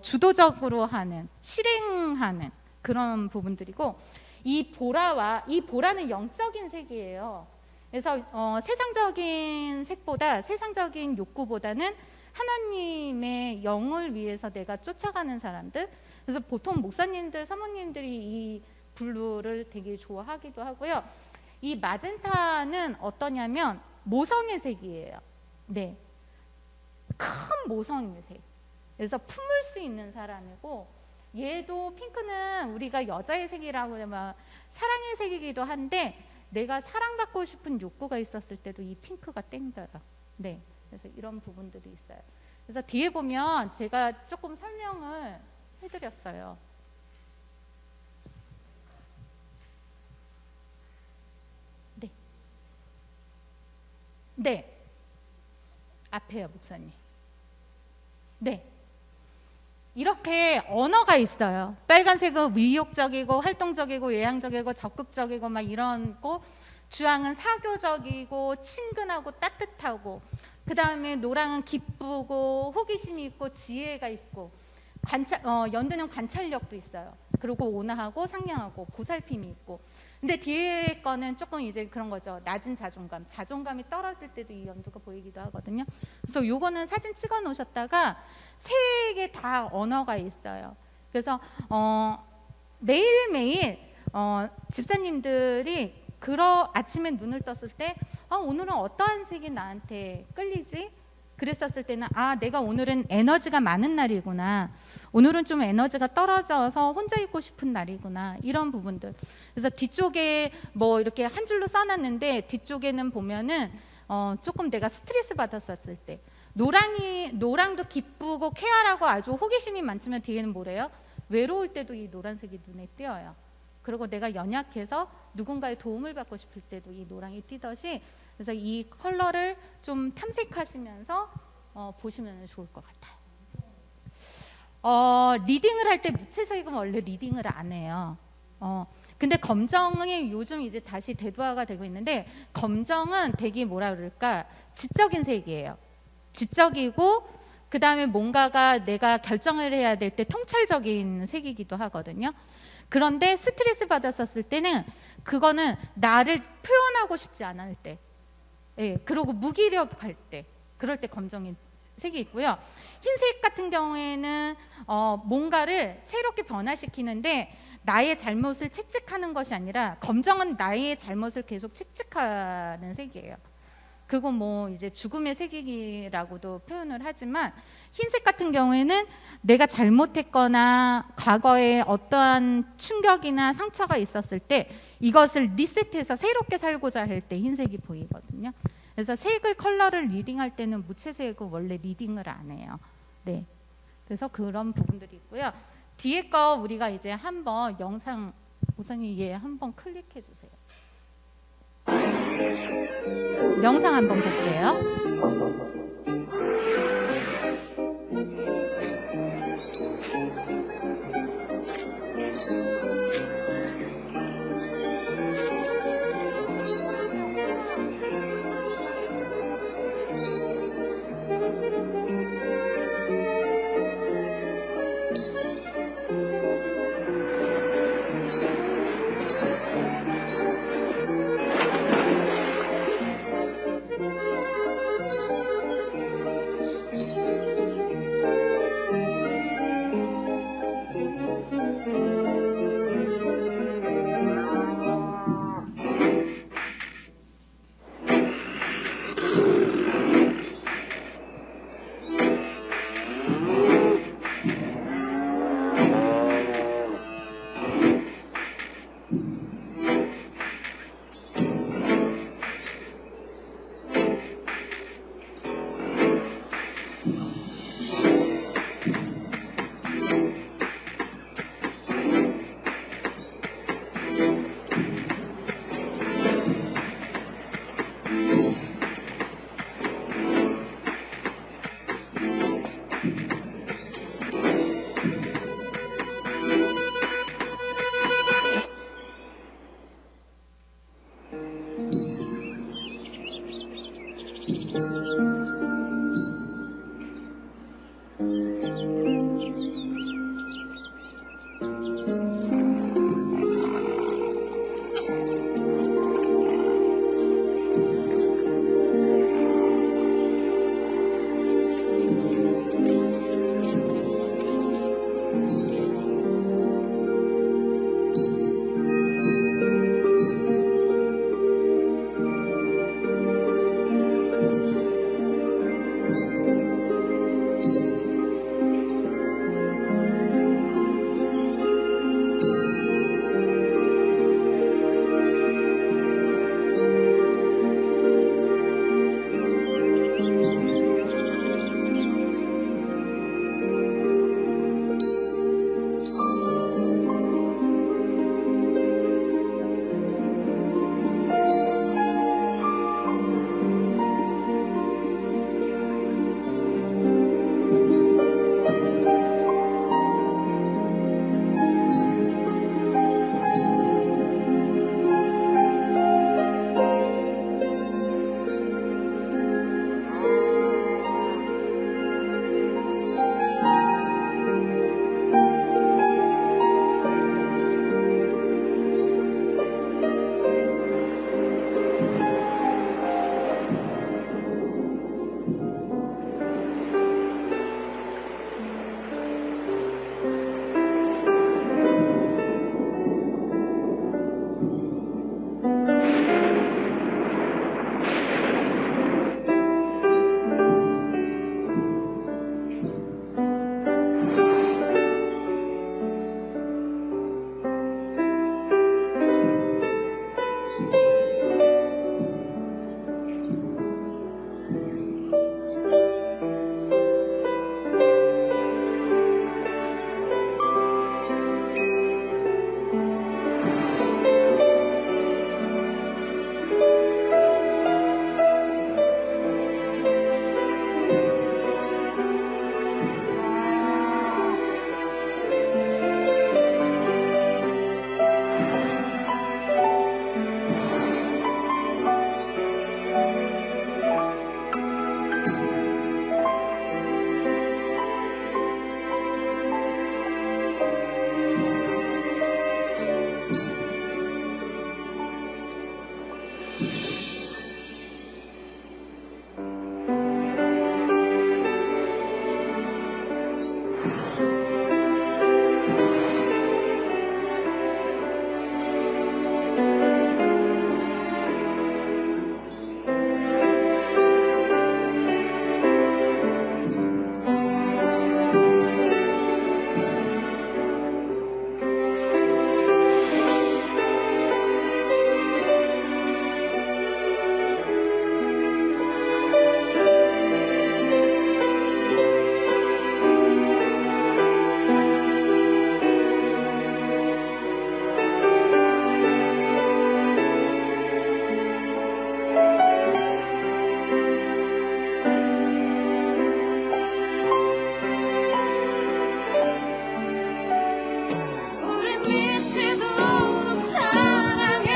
주도적으로 하는, 실행하는 그런 부분들이고, 이 보라는 영적인 색이에요. 그래서 세상적인 색보다, 세상적인 욕구보다는 하나님의 영을 위해서 내가 쫓아가는 사람들. 그래서 보통 목사님들, 사모님들이 이 블루를 되게 좋아하기도 하고요. 이 마젠타는 어떠냐면 모성의 색이에요. 네, 큰 모성의 색. 그래서 품을 수 있는 사람이고, 얘도 핑크는 우리가 여자의 색이라고 하면 사랑의 색이기도 한데, 내가 사랑받고 싶은 욕구가 있었을 때도 이 핑크가 땡겨요. 네, 그래서 이런 부분들이 있어요. 그래서 뒤에 보면 제가 조금 설명을 해드렸어요. 네, 앞에요 목사님. 네, 이렇게 언어가 있어요. 빨간색은 위욕적이고 활동적이고 외향적이고 적극적이고 막 이런 거, 주황은 사교적이고 친근하고 따뜻하고, 그 다음에 노랑은 기쁘고 호기심이 있고 지혜가 있고, 연두는 관찰력도 있어요. 그리고 온화하고 상냥하고 보살핌이 있고. 근데 뒤에 거는 조금 이제 그런 거죠. 낮은 자존감이 떨어질 때도 이 연두가 보이기도 하거든요. 그래서 요거는 사진 찍어 놓으셨다가 세 개 다 언어가 있어요. 그래서 매일매일 집사님들이 아침에 눈을 떴을 때 오늘은 어떠한 색이 나한테 끌리지? 그랬었을 때는 내가 오늘은 에너지가 많은 날이구나. 오늘은 좀 에너지가 떨어져서 혼자 있고 싶은 날이구나. 이런 부분들. 그래서 뒤쪽에 뭐 이렇게 한 줄로 써놨는데 뒤쪽에는 보면은 조금 내가 스트레스 받았었을 때 노랑도 기쁘고 쾌활하고 아주 호기심이 많지만 뒤에는 뭐래요? 외로울 때도 이 노란색이 눈에 띄어요. 그리고 내가 연약해서 누군가의 도움을 받고 싶을 때도 이 노랑이 띄듯이 그래서 이 컬러를 좀 탐색하시면서 보시면 좋을 것 같아요. 리딩을 할 때 무채색은 원래 리딩을 안 해요. 근데 검정이 요즘 이제 다시 대두화가 되고 있는데 검정은 되게 뭐라 그럴까 지적인 색이에요. 지적이고 그 다음에 뭔가가 내가 결정을 해야 될 때 통찰적인 색이기도 하거든요. 그런데 스트레스 받았었을 때는 그거는 나를 표현하고 싶지 않을 때, 그리고 무기력할 때, 그럴 때 검정인 색이 있고요. 흰색 같은 경우에는 뭔가를 새롭게 변화시키는데 나의 잘못을 채찍하는 것이 아니라 검정은 나의 잘못을 계속 채찍하는 색이에요. 그건 뭐 이제 죽음의 색이라고도 표현을 하지만 흰색 같은 경우에는 내가 잘못했거나 과거에 어떠한 충격이나 상처가 있었을 때 이것을 리셋해서 새롭게 살고자 할 때 흰색이 보이거든요. 그래서 컬러를 리딩할 때는 무채색은 원래 리딩을 안 해요. 네. 그래서 그런 부분들이 있고요. 뒤에 거 우리가 이제 한번 영상 우선이 한번 클릭해 주세요. 영상 한번 볼게요.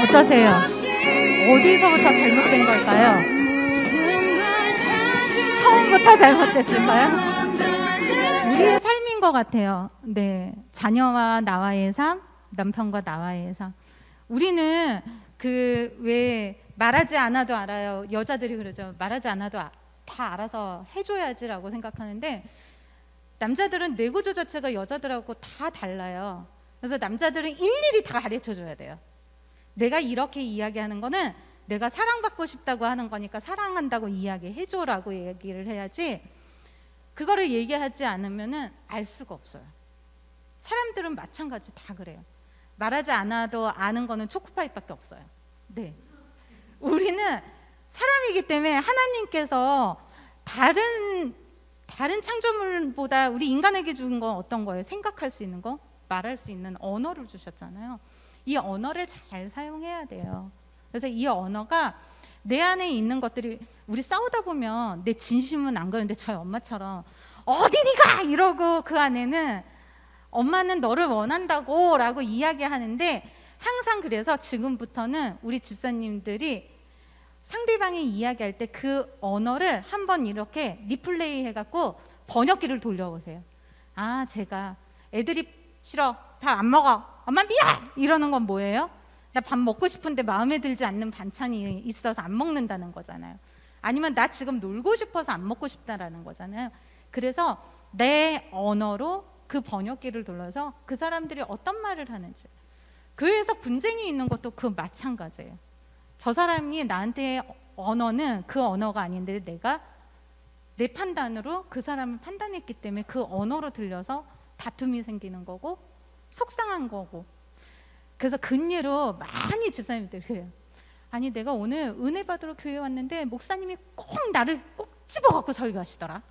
어떠세요? 어디서부터 잘못된 걸까요? 처음부터 잘못됐을까요? 우리의 삶인 것 같아요. 네, 자녀와 나와의 삶, 남편과 나와의 삶. 우리는 그 왜 말하지 않아도 알아요. 여자들이 그러죠. 말하지 않아도 다 알아서 해줘야지라고 생각하는데 남자들은 뇌 구조 자체가 여자들하고 다 달라요. 그래서 남자들은 일일이 다 가르쳐줘야 돼요. 내가 이렇게 이야기하는 거는 내가 사랑받고 싶다고 하는 거니까 사랑한다고 이야기해줘라고 얘기를 해야지 그거를 얘기하지 않으면은 알 수가 없어요. 사람들은 마찬가지 다 그래요. 말하지 않아도 아는 거는 초코파이밖에 없어요. 네. 우리는 사람이기 때문에 하나님께서 다른 창조물보다 우리 인간에게 준 건 어떤 거예요? 생각할 수 있는 거, 말할 수 있는 언어를 주셨잖아요. 이 언어를 잘 사용해야 돼요. 그래서 이 언어가 내 안에 있는 것들이 우리 싸우다 보면 내 진심은 안 그러는데 저희 엄마처럼 어디니가 이러고 그 안에는 엄마는 너를 원한다고 라고 이야기하는데 항상 그래서 지금부터는 우리 집사님들이 상대방이 이야기할 때 그 언어를 한번 이렇게 리플레이 해갖고 번역기를 돌려보세요. 아, 제가 애들이 싫어, 밥 안 먹어, 엄마 미안! 이러는 건 뭐예요? 나 밥 먹고 싶은데 마음에 들지 않는 반찬이 있어서 안 먹는다는 거잖아요. 아니면 나 지금 놀고 싶어서 안 먹고 싶다라는 거잖아요. 그래서 내 언어로 그 번역기를 돌려서 그 사람들이 어떤 말을 하는지, 교회에서 분쟁이 있는 것도 그 마찬가지예요. 저 사람이 나한테 언어는 그 언어가 아닌데 내가 내 판단으로 그 사람을 판단했기 때문에 그 언어로 들려서 다툼이 생기는 거고 속상한 거고. 그래서 근예로 많이 집사님들 그래요. 아니 내가 오늘 은혜 받으러 교회 왔는데 목사님이 꼭 나를 꼭 집어갖고 설교하시더라.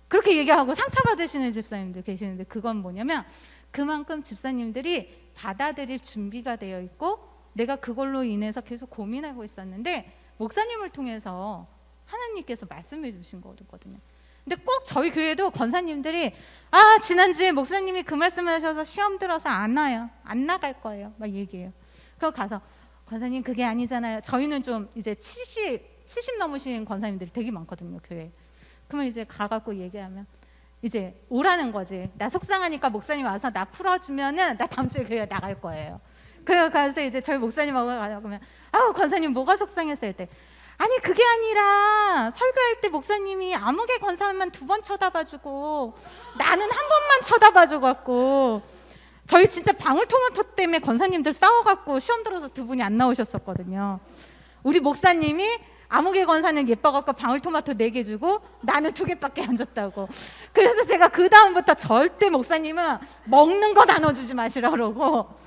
그렇게 얘기하고 상처받으시는 집사님들 계시는데 그건 뭐냐면 그만큼 집사님들이 받아들일 준비가 되어 있고 내가 그걸로 인해서 계속 고민하고 있었는데 목사님을 통해서 하나님께서 말씀해 주신 거거든요. 근데 꼭 저희 교회도 권사님들이 아 지난주에 목사님이 그 말씀하셔서 시험 들어서 안 와요. 안 나갈 거예요. 막 얘기해요. 그거 가서 권사님 그게 아니잖아요. 저희는 좀 이제 70 넘으신 권사님들이 되게 많거든요. 교회에. 그러면 이제 가갖고 얘기하면 이제 오라는 거지. 나 속상하니까 목사님 와서 나 풀어주면은 나 다음 주에 교회 나갈 거예요. 그래서 가서 이제 저희 목사님하고 가면 아우 권사님 뭐가 속상했어요? 때 아니 그게 아니라 설교할 때 목사님이 아무개 권사만 2번 쳐다봐주고 나는 한 번만 쳐다봐줘 갖고 저희 진짜 방울토마토 때문에 권사님들 싸워갖고 시험 들어서 2분이 안 나오셨었거든요. 우리 목사님이 아무개 권사는 예뻐갖고 방울토마토 4개 주고 나는 2개밖에 안 줬다고. 그래서 제가 그 다음부터 절대 목사님은 먹는 거 나눠주지 마시라 그러고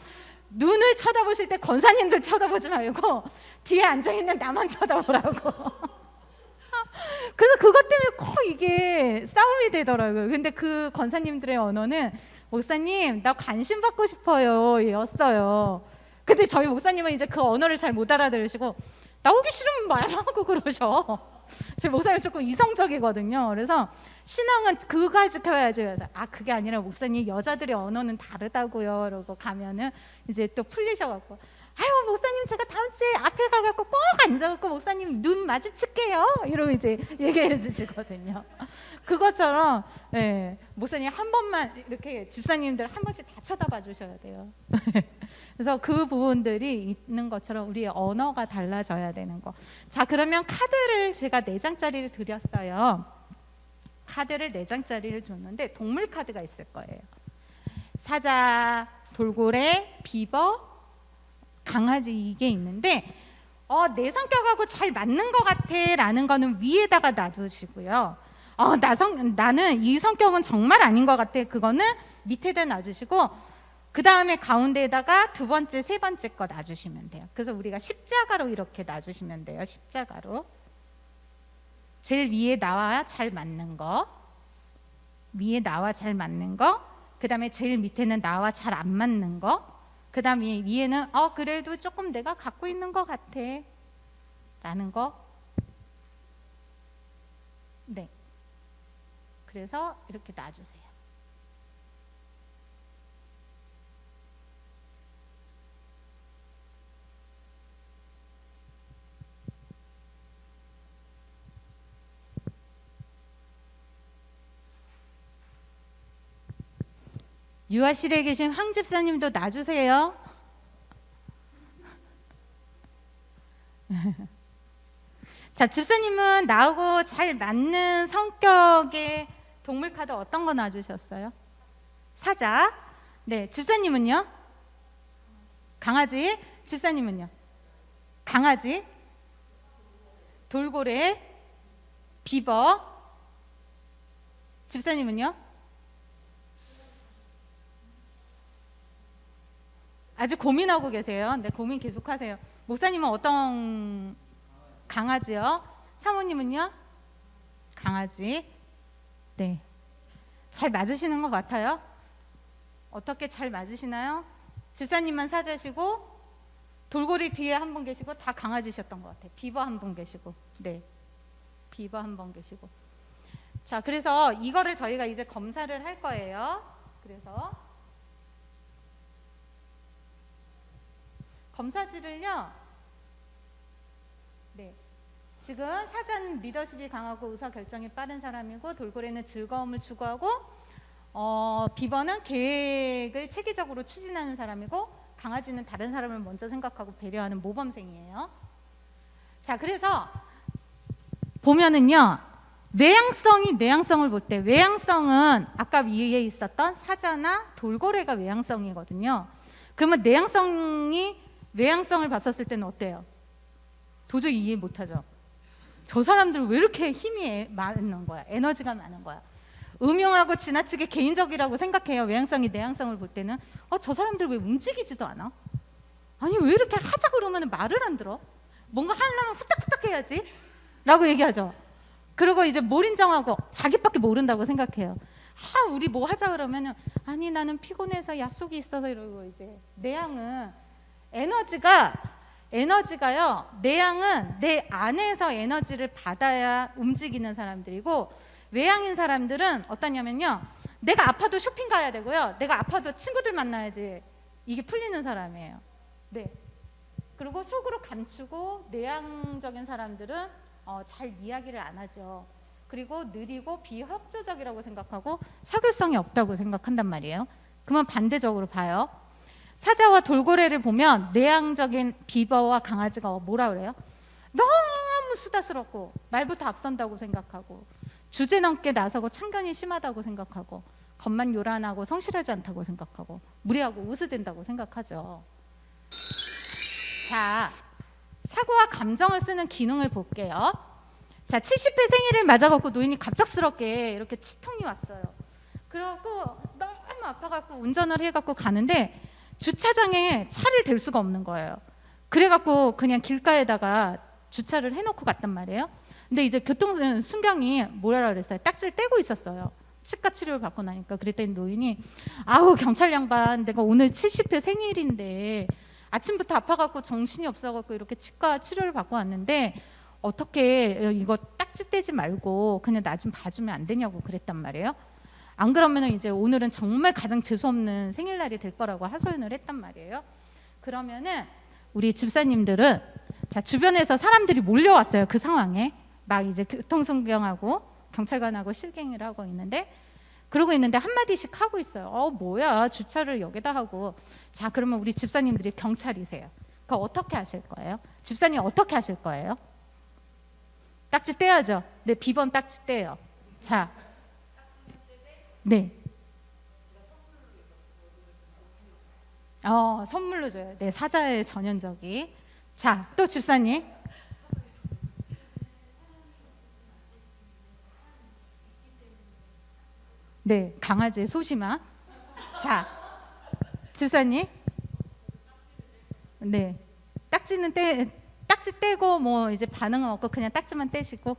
눈을 쳐다보실 때 권사님들 쳐다보지 말고 뒤에 앉아있는 나만 쳐다보라고. 그래서 그것 때문에 꼭 이게 싸움이 되더라고요. 근데 그 권사님들의 언어는 목사님 나 관심 받고 싶어요 였어요. 근데 저희 목사님은 이제 그 언어를 잘 못 알아들으시고 나오기 싫으면 말하고 그러셔. 저희 목사님 조금 이성적이거든요. 그래서 신앙은 그거 지켜야지. 아 그게 아니라 목사님 여자들의 언어는 다르다고요. 그러고 가면은 이제 또 풀리셔갖고 아유 목사님 제가 다음 주에 앞에 가갖고 꼭 앉아갖고 목사님 눈 마주칠게요 이러고 이제 얘기해 주시거든요. 그것처럼 예, 목사님 한 번만 이렇게 집사님들 한 번씩 다 쳐다봐 주셔야 돼요. 그래서 그 부분들이 있는 것처럼 우리의 언어가 달라져야 되는 거. 자, 그러면 카드를 제가 4장짜리를 드렸어요. 카드를 4장짜리를 줬는데 동물 카드가 있을 거예요. 사자, 돌고래, 비버, 강아지 이게 있는데 내 성격하고 잘 맞는 것 같아 라는 거는 위에다가 놔두시고요. 나는 이 성격은 정말 아닌 것 같아. 그거는 밑에다 놔주시고 그 다음에 가운데에다가 두 번째, 세 번째 거 놔주시면 돼요. 그래서 우리가 십자가로 이렇게 놔주시면 돼요. 십자가로. 제일 위에 나와 잘 맞는 거, 위에 나와 잘 맞는 거, 그 다음에 제일 밑에는 나와 잘 안 맞는 거, 그 다음에 위에는 그래도 조금 내가 갖고 있는 것 같아 라는 거. 네. 그래서 이렇게 놔주세요. 유아실에 계신 황 집사님도 놔주세요. 자, 집사님은 나하고 잘 맞는 성격의 동물 카드 어떤 거 놔주셨어요? 사자. 네, 집사님은요? 강아지. 집사님은요? 강아지. 돌고래. 비버. 집사님은요? 아직 고민하고 계세요. 네, 고민 계속하세요. 목사님은 어떤 강아지요? 사모님은요? 강아지. 네, 잘 맞으시는 것 같아요. 어떻게 잘 맞으시나요? 집사님만 사자시고 돌고래 뒤에 한 분 계시고 다 강아지셨던 것 같아요. 비버 한 분 계시고, 네, 비버 한 분 계시고. 자, 그래서 이거를 저희가 이제 검사를 할 거예요. 그래서 검사지를요. 네. 지금 사자는 리더십이 강하고 의사결정이 빠른 사람이고 돌고래는 즐거움을 추구하고 비버는 계획을 체계적으로 추진하는 사람이고 강아지는 다른 사람을 먼저 생각하고 배려하는 모범생이에요. 자, 그래서 보면은요. 외향성을 볼 때 외향성은 아까 위에 있었던 사자나 돌고래가 외향성이거든요. 그러면 외향성을 봤었을 때는 어때요? 도저히 이해 못하죠. 저 사람들 왜 이렇게 힘이 많은 거야? 에너지가 많은 거야. 음흉하고 지나치게 개인적이라고 생각해요. 외향성이 내향성을 볼 때는 저 사람들 왜 움직이지도 않아? 아니 왜 이렇게 하자 그러면 말을 안 들어? 뭔가 하려면 후딱후딱 해야지 라고 얘기하죠. 그리고 이제 몰인정하고 자기밖에 모른다고 생각해요. 우리 뭐 하자 그러면은 아니 나는 피곤해서 약속이 있어서 이러고 이제 내향은 에너지가요. 내향은 내 안에서 에너지를 받아야 움직이는 사람들이고 외향인 사람들은 어떠냐면요. 내가 아파도 쇼핑 가야 되고요. 내가 아파도 친구들 만나야지 이게 풀리는 사람이에요. 네. 그리고 속으로 감추고 내향적인 사람들은 잘 이야기를 안 하죠. 그리고 느리고 비협조적이라고 생각하고 사교성이 없다고 생각한단 말이에요. 그러면 반대적으로 봐요. 사자와 돌고래를 보면 내향적인 비버와 강아지가 뭐라 그래요? 너무 수다스럽고 말부터 앞선다고 생각하고 주제넘게 나서고 참견이 심하다고 생각하고 겉만 요란하고 성실하지 않다고 생각하고 무례하고 우스댄다고 생각하죠. 자, 사고와 감정을 쓰는 기능을 볼게요. 자, 70회 생일을 맞아갖고 노인이 갑작스럽게 이렇게 치통이 왔어요. 그러고 너무 아파갖고 운전을 해갖고 가는데 주차장에 차를 댈 수가 없는 거예요. 그래갖고 그냥 길가에다가 주차를 해놓고 갔단 말이에요. 근데 이제 교통순경이 뭐라 그랬어요? 딱지를 떼고 있었어요. 치과 치료를 받고 나니까. 그랬더니 노인이 경찰 양반 내가 오늘 70회 생일인데 아침부터 아파갖고 정신이 없어갖고 이렇게 치과 치료를 받고 왔는데 어떻게 이거 딱지 떼지 말고 그냥 나 좀 봐주면 안 되냐고 그랬단 말이에요. 안 그러면 이제 오늘은 정말 가장 재수없는 생일날이 될 거라고 하소연을 했단 말이에요. 그러면은 우리 집사님들은 자, 주변에서 사람들이 몰려왔어요. 그 상황에 막 이제 교통순경하고 경찰관하고 실갱이를 하고 있는데 그러고 있는데 한마디씩 하고 있어요. 뭐야 주차를 여기다 하고. 자, 그러면 우리 집사님들이 경찰이세요. 그거 어떻게 하실 거예요? 집사님 어떻게 하실 거예요? 딱지 떼야죠. 네, 비번 딱지 떼요. 자, 네. 선물로 줘요. 네, 사자의 전형적이. 자, 또 집사님. 네, 강아지 소심아. 자, 집사님. 네, 딱지 떼고 뭐 이제 반응은 없고 그냥 딱지만 떼시고.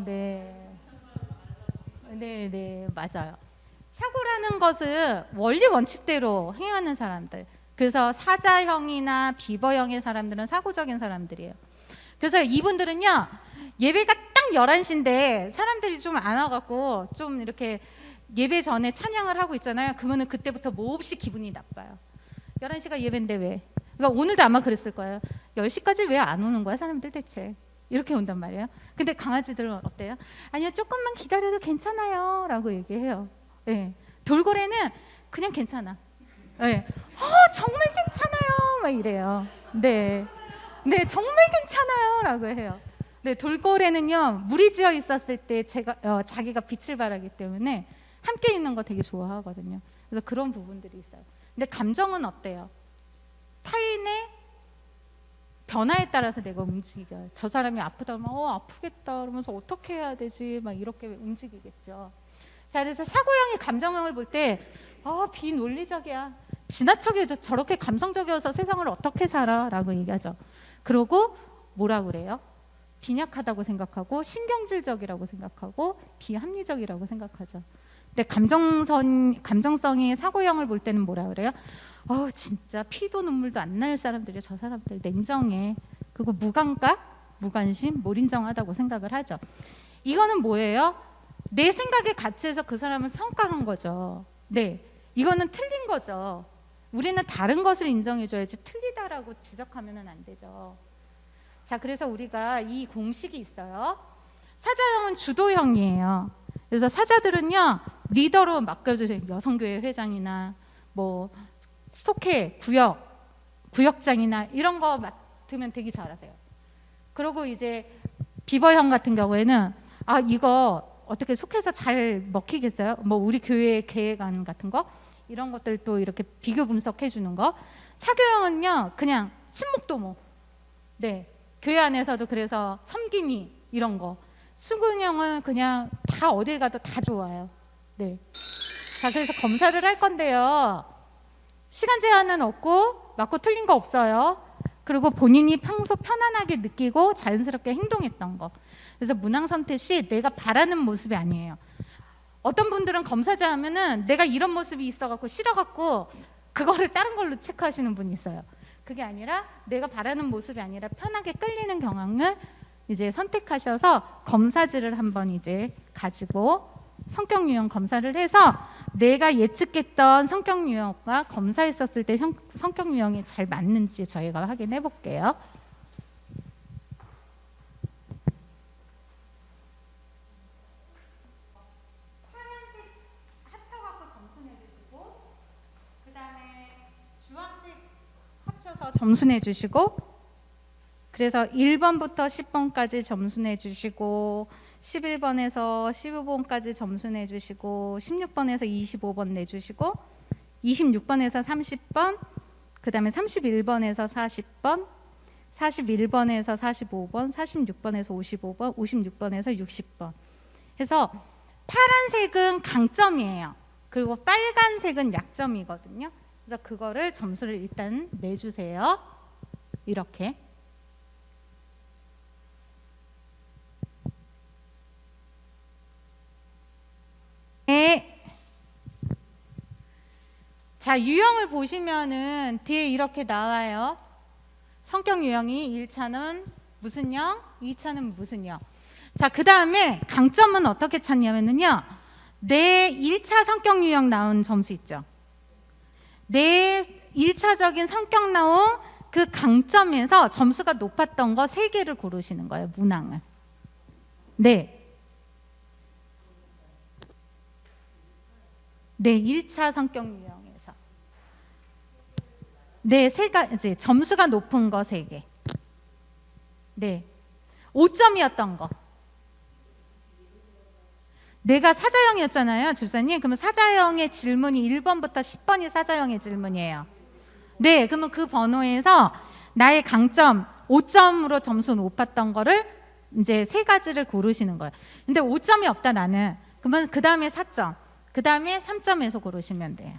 네. 네, 맞아요. 사고라는 것은 원리 원칙대로 행하는 사람들. 그래서 사자형이나 비버형의 사람들은 사고적인 사람들이에요. 그래서 이분들은요, 예배가 딱 11시인데 사람들이 좀 안 와갖고 좀 이렇게 예배 전에 찬양을 하고 있잖아요. 그러면은 그때부터 몹시 기분이 나빠요. 11시가 예배인데 왜? 그러니까 오늘도 아마 그랬을 거예요. 10시까지 왜 안 오는 거야, 사람들 대체? 이렇게 온단 말이에요. 근데 강아지들은 어때요? 아니요, 조금만 기다려도 괜찮아요. 라고 얘기해요. 네. 돌고래는 그냥 괜찮아. 네. 정말 괜찮아요. 막 이래요. 네. 네, 정말 괜찮아요. 라고 해요. 네, 돌고래는요, 물이 지어 있었을 때 자기가 빛을 발하기 때문에 함께 있는 거 되게 좋아하거든요. 그래서 그런 부분들이 있어요. 근데 감정은 어때요? 타인의 변화에 따라서 내가 움직여요. 저 사람이 아프다 그러면 아프겠다 그러면서 어떻게 해야 되지? 막 이렇게 움직이겠죠. 자, 그래서 사고형이 감정형을 볼 때 비논리적이야. 지나치게 저렇게 감성적이어서 세상을 어떻게 살아? 라고 얘기하죠. 그러고 뭐라 그래요? 빈약하다고 생각하고 신경질적이라고 생각하고 비합리적이라고 생각하죠. 근데 감정성이 사고형을 볼 때는 뭐라 그래요? 진짜 피도 눈물도 안 날 사람들이 저 사람들 냉정해. 그리고 무감각, 무관심, 몰인정하다고 생각을 하죠. 이거는 뭐예요? 내 생각에 갇혀서 그 사람을 평가한 거죠. 네, 이거는 틀린 거죠. 우리는 다른 것을 인정해줘야지 틀리다라고 지적하면 안 되죠. 자, 그래서 우리가 이 공식이 있어요. 사자형은 주도형이에요. 그래서 사자들은요, 리더로 맡겨주세요. 여성교회 회장이나 뭐 속회, 구역장이나 이런 거 맡으면 되게 잘하세요. 그리고 이제 비버형 같은 경우에는 이거 어떻게 속해서 잘 먹히겠어요? 뭐 우리 교회 계획안 같은 거 이런 것들도 이렇게 비교 분석해 주는 거. 사교형은요, 그냥 친목도모. 네, 교회 안에서도 그래서 섬김이 이런 거. 수근형은 그냥 다 어딜 가도 다 좋아요. 네. 자, 그래서 검사를 할 건데요. 시간 제한은 없고 맞고 틀린 거 없어요. 그리고 본인이 평소 편안하게 느끼고 자연스럽게 행동했던 거. 그래서 문항 선택 시 내가 바라는 모습이 아니에요. 어떤 분들은 검사자 하면은 내가 이런 모습이 있어갖고 싫어갖고 그거를 다른 걸로 체크하시는 분이 있어요. 그게 아니라 내가 바라는 모습이 아니라 편하게 끌리는 경향을 이제 선택하셔서 검사지를 한번 이제 가지고 성격 유형 검사를 해서 내가 예측했던 성격 유형과 검사했었을 때 성격 유형이 잘 맞는지 저희가 확인해 볼게요. 파란색 합쳐갖고 점수 내주시고, 그 다음에 주황색 합쳐서 점수 내주시고, 그래서 1번부터 10번까지 점수 내주시고 11번에서 15번까지 점수 내주시고 16번에서 25번 내주시고 26번에서 30번, 그 다음에 31번에서 40번, 41번에서 45번, 46번에서 55번, 56번에서 60번 해서 파란색은 강점이에요. 그리고 빨간색은 약점이거든요. 그래서 그거를 점수를 일단 내주세요. 이렇게. 네. 자, 유형을 보시면은 뒤에 이렇게 나와요. 성격 유형이 1차는 무슨 형, 2차는 무슨 형. 자, 그 다음에 강점은 어떻게 찾냐면요. 내 1차 성격 유형 나온 점수 있죠. 내 1차적인 성격 나온 그 강점에서 점수가 높았던 거 3개를 고르시는 거예요. 문항을. 네. 네, 1차 성격 유형에서. 네, 3가지. 점수가 높은 거 3개. 네. 5점이었던 거. 내가 사자형이었잖아요, 집사님. 그러면 사자형의 질문이 1번부터 10번이 사자형의 질문이에요. 네, 그러면 그 번호에서 나의 강점 5점으로 점수 높았던 거를 이제 3가지를 고르시는 거예요. 근데 5점이 없다 나는. 그러면 그 다음에 4점, 그 다음에 3점에서 고르시면 돼요.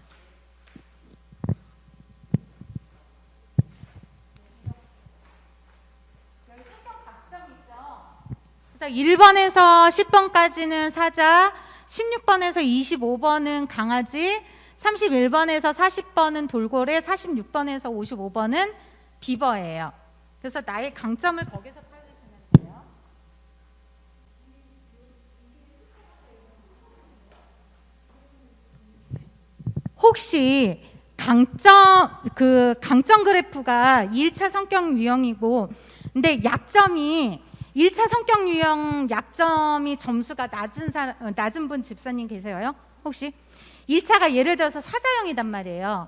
그래서 1번에서 10번까지는 사자, 16번에서 25번은 강아지, 31번에서 40번은 돌고래, 46번에서 55번은 비버예요. 그래서 나의 강점을 거기서 찾으시면 돼요. 혹시 강점 그래프가 1차 성격 유형이고 근데 약점이 1차 성격 유형 약점이 점수가 낮은 분 집사님 계세요? 혹시? 1차가 예를 들어서 사자형이단 말이에요.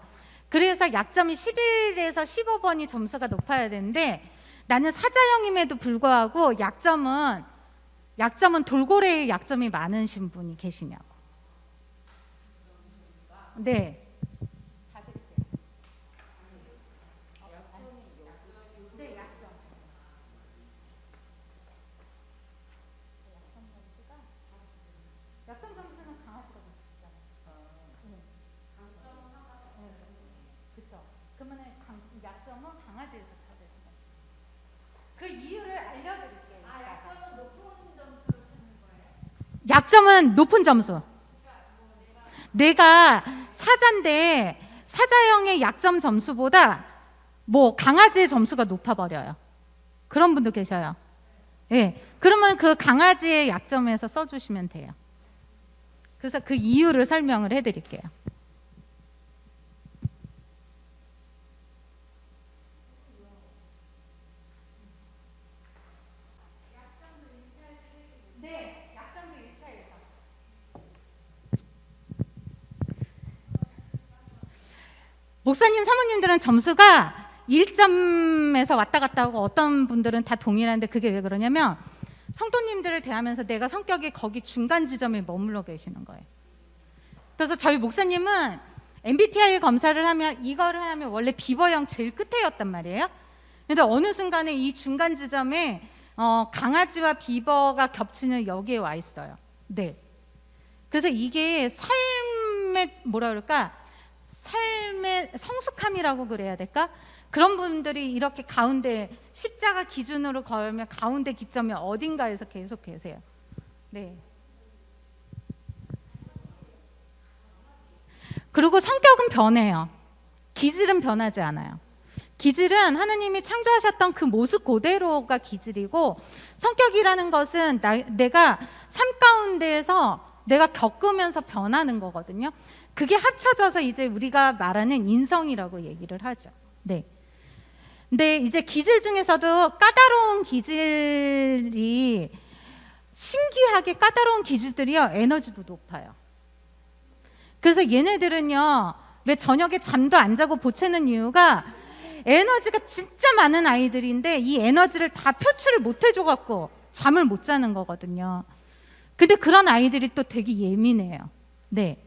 그래서 약점이 11에서 15번이 점수가 높아야 되는데 나는 사자형임에도 불구하고 약점은 돌고래의 약점이 많으신 분이 계시냐고. 네. 약점 점수는 강아지가 높잖아요. 그렇죠. 그러면은 약점은 강아지에서 찾으시는 거예요. 그 이유를 알려드릴게요. 약점은 높은 점수를 찾는 거예요? 약점은 높은 점수. 내가 사자인데 사자형의 약점 점수보다 뭐 강아지의 점수가 높아버려요. 그런 분도 계셔요. 예. 네. 그러면 그 강아지의 약점에서 써주시면 돼요. 그래서 그 이유를 설명을 해드릴게요. 네, 약점도 1차에서. 목사님, 사모님들은 점수가 1점에서 왔다 갔다 하고 어떤 분들은 다 동일한데 그게 왜 그러냐면 성도님들을 대하면서 내가 성격이 거기 중간 지점에 머물러 계시는 거예요. 그래서 저희 목사님은 MBTI 검사를 하면 이거를 하면 원래 비버형 제일 끝에였단 말이에요. 근데 어느 순간에 이 중간 지점에 강아지와 비버가 겹치는 여기에 와 있어요. 네. 그래서 이게 삶의 뭐라 그럴까? 삶의 성숙함이라고 그래야 될까? 그런 분들이 이렇게 가운데 십자가 기준으로 걸면 가운데 기점이 어딘가에서 계속 계세요. 네. 그리고 성격은 변해요. 기질은 변하지 않아요. 기질은 하나님이 창조하셨던 그 모습 그대로가 기질이고 성격이라는 것은 내가 삶 가운데에서 내가 겪으면서 변하는 거거든요. 그게 합쳐져서 이제 우리가 말하는 인성이라고 얘기를 하죠. 네. 근데 이제 기질 중에서도 까다로운 기질이 신기하게 까다로운 기질들이요 에너지도 높아요. 그래서 얘네들은요 왜 저녁에 잠도 안 자고 보채는 이유가 에너지가 진짜 많은 아이들인데 이 에너지를 다 표출을 못 해줘 갖고 잠을 못 자는 거거든요. 근데 그런 아이들이 또 되게 예민해요. 네.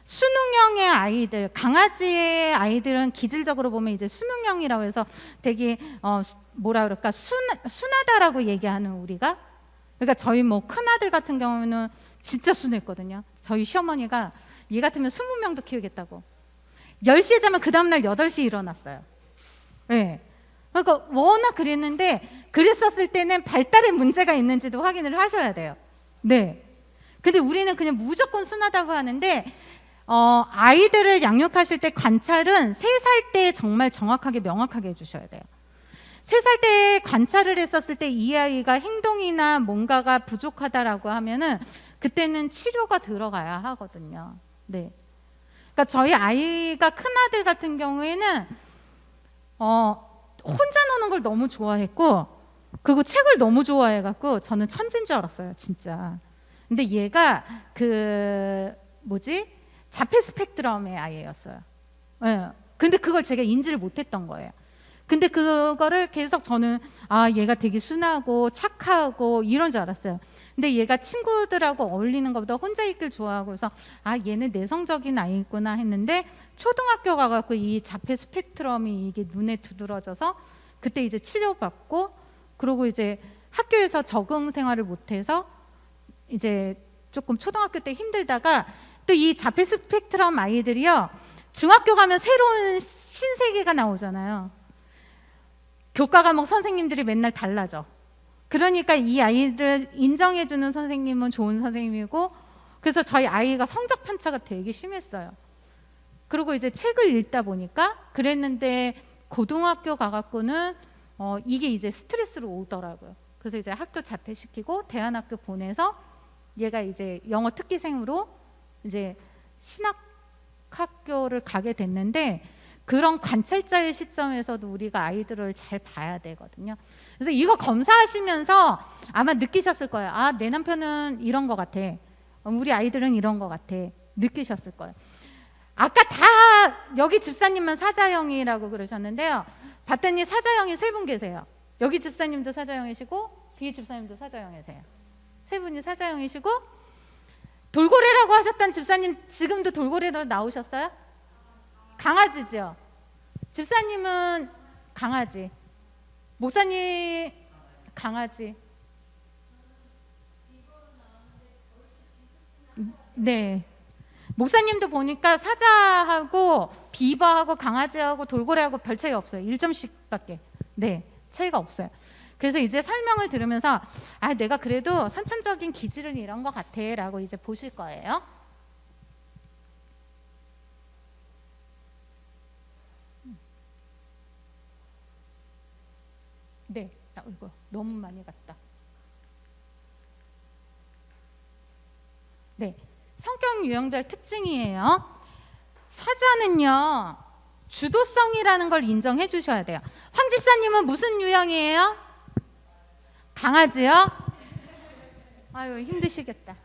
수능형의 아이들, 강아지의 아이들은 기질적으로 보면 이제 수능형이라고 해서 되게 뭐라 그럴까 순하다라고 얘기하는 우리가 그러니까 저희 뭐 큰아들 같은 경우는 진짜 순했거든요. 저희 시어머니가 얘 같으면 20명도 키우겠다고 10시에 자면 그 다음날 8시에 일어났어요. 네. 그러니까 워낙 그랬는데 그랬었을 때는 발달에 문제가 있는지도 확인을 하셔야 돼요. 네. 근데 우리는 그냥 무조건 순하다고 하는데 아이들을 양육하실 때 관찰은 3살 때 정말 정확하게 명확하게 해주셔야 돼요. 3살 때 관찰을 했었을 때 이 아이가 행동이나 뭔가가 부족하다라고 하면은 그때는 치료가 들어가야 하거든요. 네. 그러니까 저희 아이가 큰 아들 같은 경우에는 혼자 노는 걸 너무 좋아했고, 그리고 책을 너무 좋아해갖고 저는 천재인 줄 알았어요, 진짜. 근데 얘가 자폐 스펙트럼의 아이였어요. 예. 근데 그걸 제가 인지를 못했던 거예요. 근데 그거를 계속 저는 얘가 되게 순하고 착하고 이런 줄 알았어요. 근데 얘가 친구들하고 어울리는 것보다 혼자 있길 좋아하고, 그래서 얘는 내성적인 아이구나 했는데, 초등학교 가갖고 이 자폐 스펙트럼이 이게 눈에 두드러져서 그때 이제 치료받고, 그리고 이제 학교에서 적응 생활을 못해서 이제 조금 초등학교 때 힘들다가, 또 이 자폐 스펙트럼 아이들이요, 중학교 가면 새로운 신세계가 나오잖아요. 교과 과목 선생님들이 맨날 달라져. 그러니까 이 아이를 인정해주는 선생님은 좋은 선생님이고, 그래서 저희 아이가 성적 편차가 되게 심했어요. 그리고 이제 책을 읽다 보니까 그랬는데, 고등학교 가갖고는 이게 이제 스트레스로 오더라고요. 그래서 이제 학교 자퇴시키고 대안학교 보내서 얘가 이제 영어 특기생으로 이제 신학학교를 가게 됐는데, 그런 관찰자의 시점에서도 우리가 아이들을 잘 봐야 되거든요. 그래서 이거 검사하시면서 아마 느끼셨을 거예요. 내 남편은 이런 것 같아. 우리 아이들은 이런 것 같아. 느끼셨을 거예요. 아까 다 여기 집사님만 사자형이라고 그러셨는데요. 봤더니 사자형이 3분 계세요. 여기 집사님도 사자형이시고 뒤에 집사님도 사자형이세요. 3분이 사자형이시고, 돌고래라고 하셨던 집사님 지금도 돌고래로 나오셨어요? 강아지죠. 집사님은 강아지. 목사님 강아지. 네. 목사님도 보니까 사자하고 비버하고 강아지하고 돌고래하고 별 차이 없어요. 1점씩밖에. 네. 차이가 없어요. 그래서 이제 설명을 들으면서 내가 그래도 선천적인 기질은 이런 것 같아 라고 이제 보실 거예요. 네. 이거 너무 많이 갔다. 네. 성격 유형별 특징이에요. 사자는요, 주도성이라는 걸 인정해 주셔야 돼요. 황 집사님은 무슨 유형이에요? 강아지요? 아유, 힘드시겠다.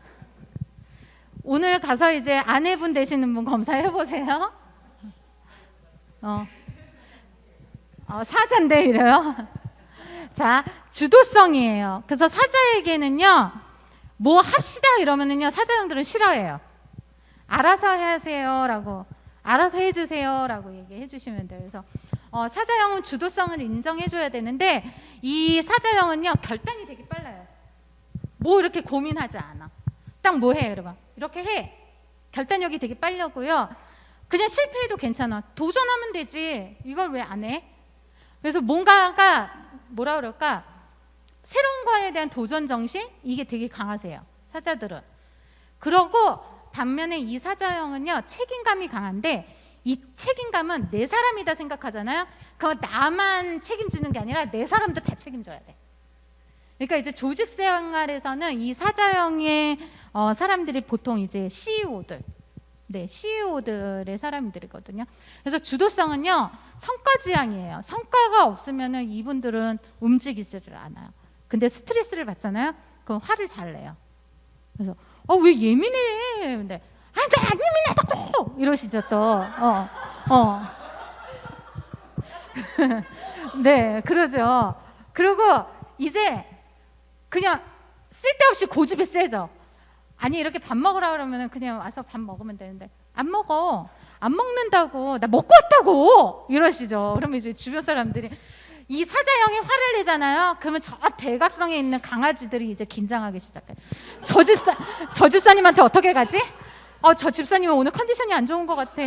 오늘 가서 이제 아내분 되시는 분 검사해 보세요. 사자인데 이래요. 자, 주도성이에요. 그래서 사자에게는요, 뭐 합시다 이러면은요, 사자형들은 싫어해요. 알아서 하세요라고, 알아서 해주세요라고 얘기해 주시면 돼요. 그래서 사자형은 주도성을 인정해 줘야 되는데, 이 사자형은요, 결단이 되게 빨라요. 뭐 이렇게 고민하지 않아. 딱 뭐 해, 여러분? 이렇게 해. 결단력이 되게 빠르고요. 그냥 실패해도 괜찮아. 도전하면 되지. 이걸 왜 안 해? 그래서 뭔가가 뭐라 그럴까? 새로운 거에 대한 도전 정신? 이게 되게 강하세요. 사자들은. 그러고 반면에 이 사자형은요, 책임감이 강한데, 이 책임감은 내 사람이다 생각하잖아요. 그건 나만 책임지는 게 아니라 내 사람도 다 책임져야 돼. 그러니까 이제 조직 생활에서는 이 사자형의 사람들이 보통 이제 CEO들, 네, CEO들의 사람들이거든요. 그래서 주도성은요, 성과지향이에요. 성과가 없으면은 이분들은 움직이지를 않아요. 근데 스트레스를 받잖아요. 그럼 화를 잘 내요. 그래서 왜 예민해? 근데 나 안 예민하다고 이러시죠 또. 네, 그러죠. 그리고 이제 그냥 쓸데없이 고집이 세죠. 아니, 이렇게 밥 먹으라 그러면 그냥 와서 밥 먹으면 되는데, 안 먹어. 안 먹는다고. 나 먹고 왔다고. 이러시죠. 그러면 이제 주변 사람들이, 이 사자형이 화를 내잖아요. 그러면 저 대각성에 있는 강아지들이 이제 긴장하기 시작해. 저 집사님한테 어떻게 가지? 저 집사님은 오늘 컨디션이 안 좋은 것 같아.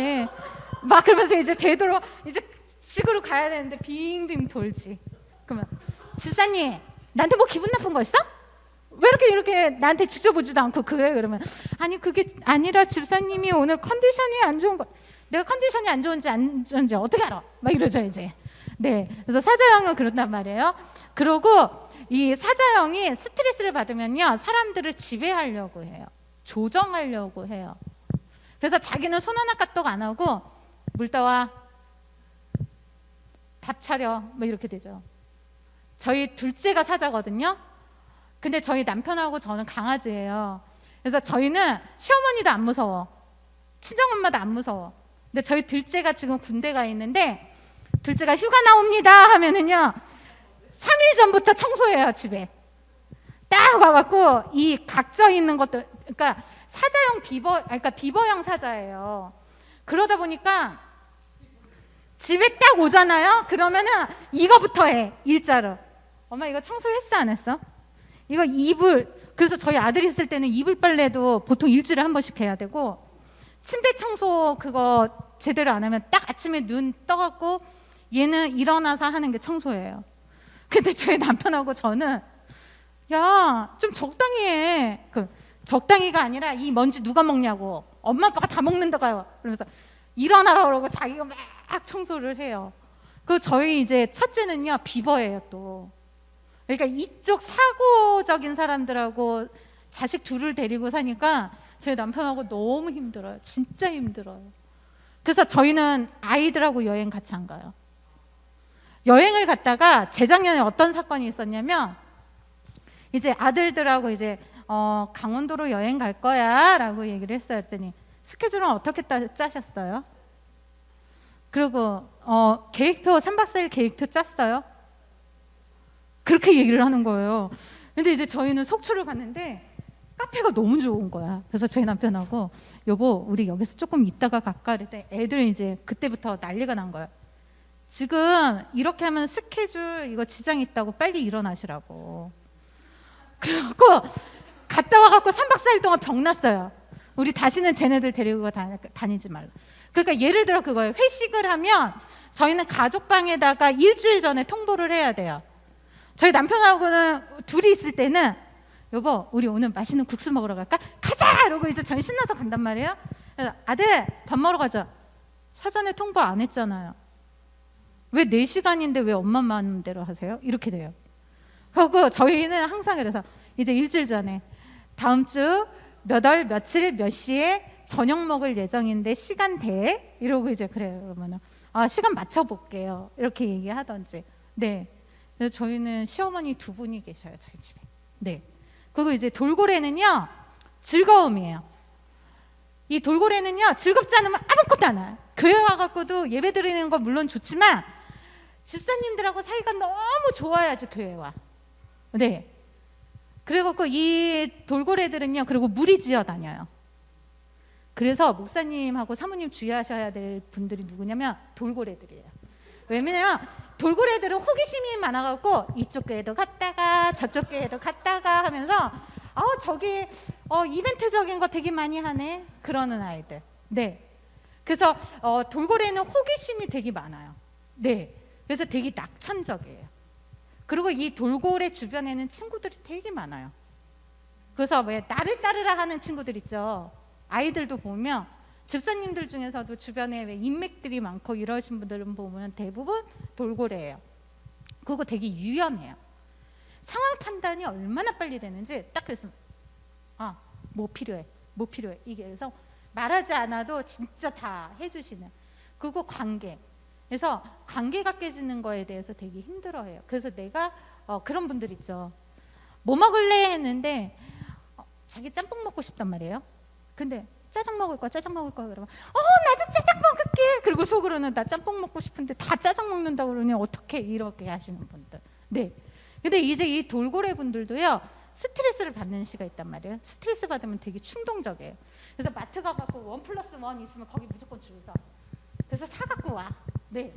막 그러면서 이제 되도록 이제 집으로 가야 되는데 빙빙 돌지. 그러면 집사님, 나한테 뭐 기분 나쁜 거 있어? 왜 이렇게 나한테 직접 오지도 않고 그래? 그러면 아니, 그게 아니라 집사님이 오늘 컨디션이 안 좋은 거. 내가 컨디션이 안 좋은지 안 좋은지 어떻게 알아? 막 이러죠 이제. 네, 그래서 사자형은 그런단 말이에요. 그리고 이 사자형이 스트레스를 받으면요, 사람들을 지배하려고 해요. 조정하려고 해요. 그래서 자기는 손 하나 까똑 안 하고 물 떠와, 밥 차려, 뭐 이렇게 되죠. 저희 둘째가 사자거든요. 근데 저희 남편하고 저는 강아지예요. 그래서 저희는 시어머니도 안 무서워, 친정엄마도 안 무서워. 근데 저희 둘째가 지금 군대 가 있는데, 둘째가 휴가 나옵니다 하면은요 3일 전부터 청소해요. 집에 딱 와갖고 이 각져 있는 것도, 그러니까 사자형 비버, 그러니까 비버형 사자예요. 그러다 보니까 집에 딱 오잖아요. 그러면은 이거부터 해, 일자로. 엄마 이거 청소했어 안 했어? 이거 이불, 그래서 저희 아들이 있을 때는 이불 빨래도 보통 일주일에 한 번씩 해야 되고, 침대 청소 그거 제대로 안 하면 딱 아침에 눈 떠갖고 얘는 일어나서 하는 게 청소예요. 근데 저희 남편하고 저는 야, 좀 적당히 해. 적당히가 아니라 이 먼지 누가 먹냐고. 엄마 아빠가 다 먹는다고요. 그러면서 일어나라 그러고 자기가 막 청소를 해요. 그 저희 이제 첫째는요 비버예요 또. 그러니까 이쪽 사고적인 사람들하고 자식 둘을 데리고 사니까 저희 남편하고 너무 힘들어요. 진짜 힘들어요. 그래서 저희는 아이들하고 여행 같이 안 가요. 여행을 갔다가 재작년에 어떤 사건이 있었냐면, 이제 아들들하고 이제 강원도로 여행 갈 거야 라고 얘기를 했어요. 그랬더니 스케줄은 어떻게 짜셨어요? 그리고 계획표 3박 4일 계획표 짰어요? 그렇게 얘기를 하는 거예요. 근데 이제 저희는 속초를 갔는데 카페가 너무 좋은 거야. 그래서 저희 남편하고 여보 우리 여기서 조금 있다가 갈까 그랬더니 애들은 이제 그때부터 난리가 난 거예요. 지금 이렇게 하면 스케줄 이거 지장 있다고 빨리 일어나시라고. 그래갖고 갔다 와갖고 3박 4일 동안 병났어요. 우리 다시는 쟤네들 데리고 다니지 말라. 그러니까 예를 들어 그거예요. 회식을 하면 저희는 가족방에다가 일주일 전에 통보를 해야 돼요. 저희 남편하고는 둘이 있을 때는 여보 우리 오늘 맛있는 국수 먹으러 갈까? 가자! 이러고 이제 저희 신나서 간단 말이에요. 그래서 아들 밥 먹으러 가자. 사전에 통보 안 했잖아요. 왜 4시간인데 왜 엄마 마음대로 하세요? 이렇게 돼요. 그리고 저희는 항상 그래서 이제 일주일 전에 다음 주 몇 월 며칠 몇 시에 저녁 먹을 예정인데 시간 돼? 이러고 이제 그래요. 그러면은 시간 맞춰볼게요. 이렇게 얘기하던지. 네. 그래서 저희는 시어머니 2분이 계셔요. 저희 집에. 네. 그리고 이제 돌고래는요 즐거움이에요. 이 돌고래는요 즐겁지 않으면 아무것도 안 해요. 교회 와갖고도 예배 드리는 거 물론 좋지만 집사님들하고 사이가 너무 좋아야지 교회 와. 네. 그래갖고 이 돌고래들은요 그리고 무리지어 다녀요. 그래서 목사님하고 사모님 주의하셔야 될 분들이 누구냐면 돌고래들이에요. 왜냐면 돌고래들은 호기심이 많아갖고 이쪽 교회도 갔다가 저쪽 교회도 갔다가 하면서 저기 이벤트적인 거 되게 많이 하네 그러는 아이들. 네. 그래서 돌고래는 호기심이 되게 많아요. 네. 그래서 되게 낙천적이에요. 그리고 이 돌고래 주변에는 친구들이 되게 많아요. 그래서 왜 나를 따르라 하는 친구들 있죠. 아이들도 보면 집사님들 중에서도 주변에 왜 인맥들이 많고 이러신 분들은 보면 대부분 돌고래예요. 그거 되게 유연해요. 상황 판단이 얼마나 빨리 되는지 딱 그래서 뭐 필요해, 뭐 필요해 이게 그래서 말하지 않아도 진짜 다 해주시는. 그리고 관계. 그래서 관계가 깨지는 거에 대해서 되게 힘들어해요. 그래서 내가 그런 분들 있죠. 뭐 먹을래 했는데 자기 짬뽕 먹고 싶단 말이에요. 근데 짜장 먹을 거야 그러면 나도 짜장 먹을게. 그리고 속으로는 나 짬뽕 먹고 싶은데 다 짜장 먹는다고 그러니 어떻게 이렇게 하시는 분들. 네. 근데 이제 이 돌고래 분들도요 스트레스를 받는 시가 있단 말이에요. 스트레스 받으면 되게 충동적이에요. 그래서 마트 가갖고 1+1 있으면 거기 무조건 줄 서. 그래서 사갖고 와. 네.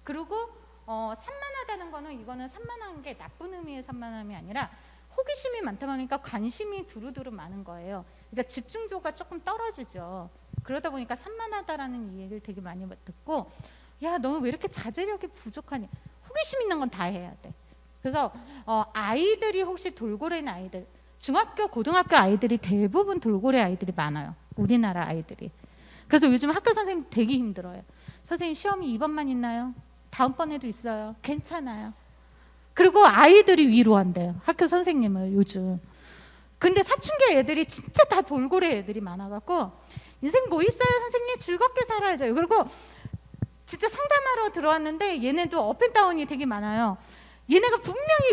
그리고 산만하다는 거는 이거는 산만한 게 나쁜 의미의 산만함이 아니라 호기심이 많다 보니까 관심이 두루두루 많은 거예요. 그러니까 집중도가 조금 떨어지죠. 그러다 보니까 산만하다라는 이 얘기를 되게 많이 듣고 야, 너 왜 이렇게 자제력이 부족하니? 호기심 있는 건 다 해야 돼. 그래서 아이들이 혹시 돌고래인 아이들, 중학교, 고등학교 아이들이 대부분 돌고래 아이들이 많아요. 우리나라 아이들이. 그래서 요즘 학교 선생님 되게 힘들어요. 선생님 시험이 이번만 있나요? 다음번에도 있어요. 괜찮아요. 그리고 아이들이 위로한대요. 학교 선생님을 요즘. 근데 사춘기 애들이 진짜 다 돌고래 애들이 많아갖고 인생 뭐 있어요 선생님 즐겁게 살아야죠. 그리고 진짜 상담하러 들어왔는데 얘네도 업앤다운이 되게 많아요. 얘네가 분명히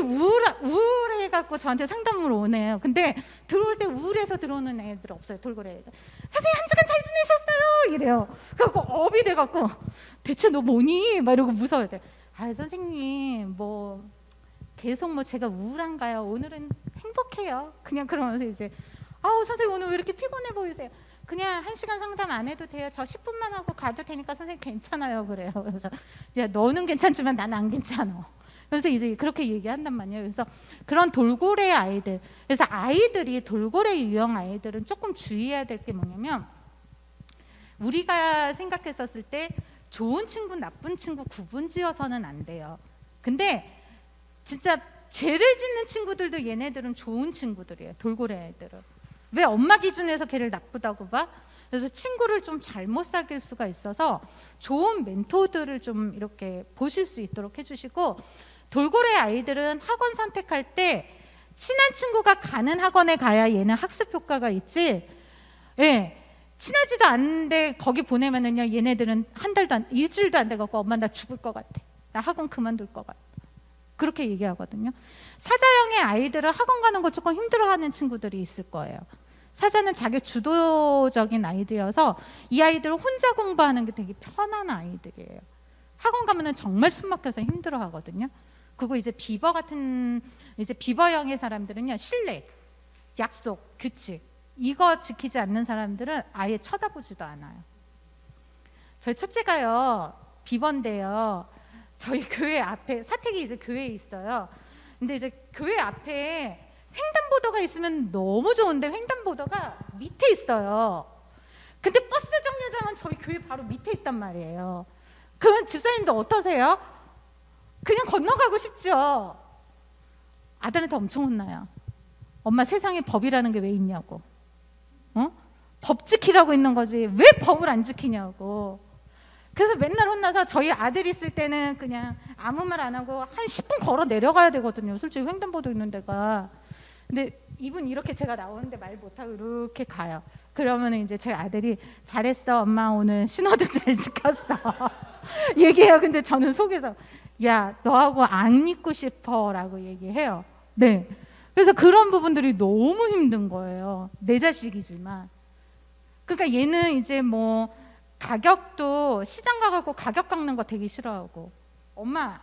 우울해갖고 저한테 상담을 오네요. 근데 들어올 때 우울해서 들어오는 애들 없어요. 돌고래 애들. 선생님 한 주간 잘 지내셨어요? 이래요. 그래갖고 업이 돼갖고 대체 너 뭐니? 막 이러고 무서워요. 아 선생님 뭐 계속 뭐 제가 우울한가요? 오늘은 행복해요. 그냥 그러면서 이제 아우 선생님 오늘 왜 이렇게 피곤해 보이세요? 그냥 1시간 상담 안 해도 돼요. 저 10분만 하고 가도 되니까 선생님 괜찮아요. 그래요. 그래서 야 너는 괜찮지만 난 안 괜찮아. 그래서 이제 그렇게 얘기한단 말이에요. 그래서 그런 돌고래 아이들, 그래서 아이들이 돌고래 유형 아이들은 조금 주의해야 될 게 뭐냐면 우리가 생각했었을 때 좋은 친구, 나쁜 친구 구분지어서는 안 돼요. 근데 진짜 죄를 짓는 친구들도 얘네들은 좋은 친구들이에요. 돌고래 애들은. 왜 엄마 기준에서 걔를 나쁘다고 봐? 그래서 친구를 좀 잘못 사귈 수가 있어서 좋은 멘토들을 좀 이렇게 보실 수 있도록 해주시고, 돌고래 아이들은 학원 선택할 때 친한 친구가 가는 학원에 가야 얘는 학습 효과가 있지. 예, 친하지도 않은데 거기 보내면은요 얘네들은 한 달도 안, 일주일도 안 돼갖고 엄마 나 죽을 것 같아. 나 학원 그만둘 것 같아. 그렇게 얘기하거든요. 사자형의 아이들은 학원 가는 거 조금 힘들어하는 친구들이 있을 거예요. 사자는 자기 주도적인 아이들이어서 이 아이들은 혼자 공부하는 게 되게 편한 아이들이에요. 학원 가면은 정말 숨 막혀서 힘들어하거든요. 그리고 이제 비버 같은 이제 비버형의 사람들은요 신뢰, 약속, 규칙 이거 지키지 않는 사람들은 아예 쳐다보지도 않아요. 저희 첫째가요 비번데요. 저희 교회 앞에 사택이 이제 교회에 있어요. 근데 이제 교회 앞에 횡단보도가 있으면 너무 좋은데 횡단보도가 밑에 있어요. 근데 버스 정류장은 저희 교회 바로 밑에 있단 말이에요. 그러면 집사님도 어떠세요? 그냥 건너가고 싶죠. 아들한테 엄청 혼나요. 엄마 세상에 법이라는 게 왜 있냐고. 법 지키라고 있는 거지 왜 법을 안 지키냐고. 그래서 맨날 혼나서 저희 아들 있을 때는 그냥 아무 말 안 하고 한 10분 걸어 내려가야 되거든요. 솔직히 횡단보도 있는 데가. 근데 이분 이렇게 제가 나오는데 말 못하고 이렇게 가요. 그러면 이제 저희 아들이 잘했어 엄마 오늘 신호등 잘 지켰어 얘기해요. 근데 저는 속에서 야 너하고 안 있고 싶어 라고 얘기해요. 네. 그래서 그런 부분들이 너무 힘든 거예요. 내 자식이지만. 그러니까 얘는 이제 뭐 가격도 시장 가갖고 가격 깎는 거 되게 싫어하고 엄마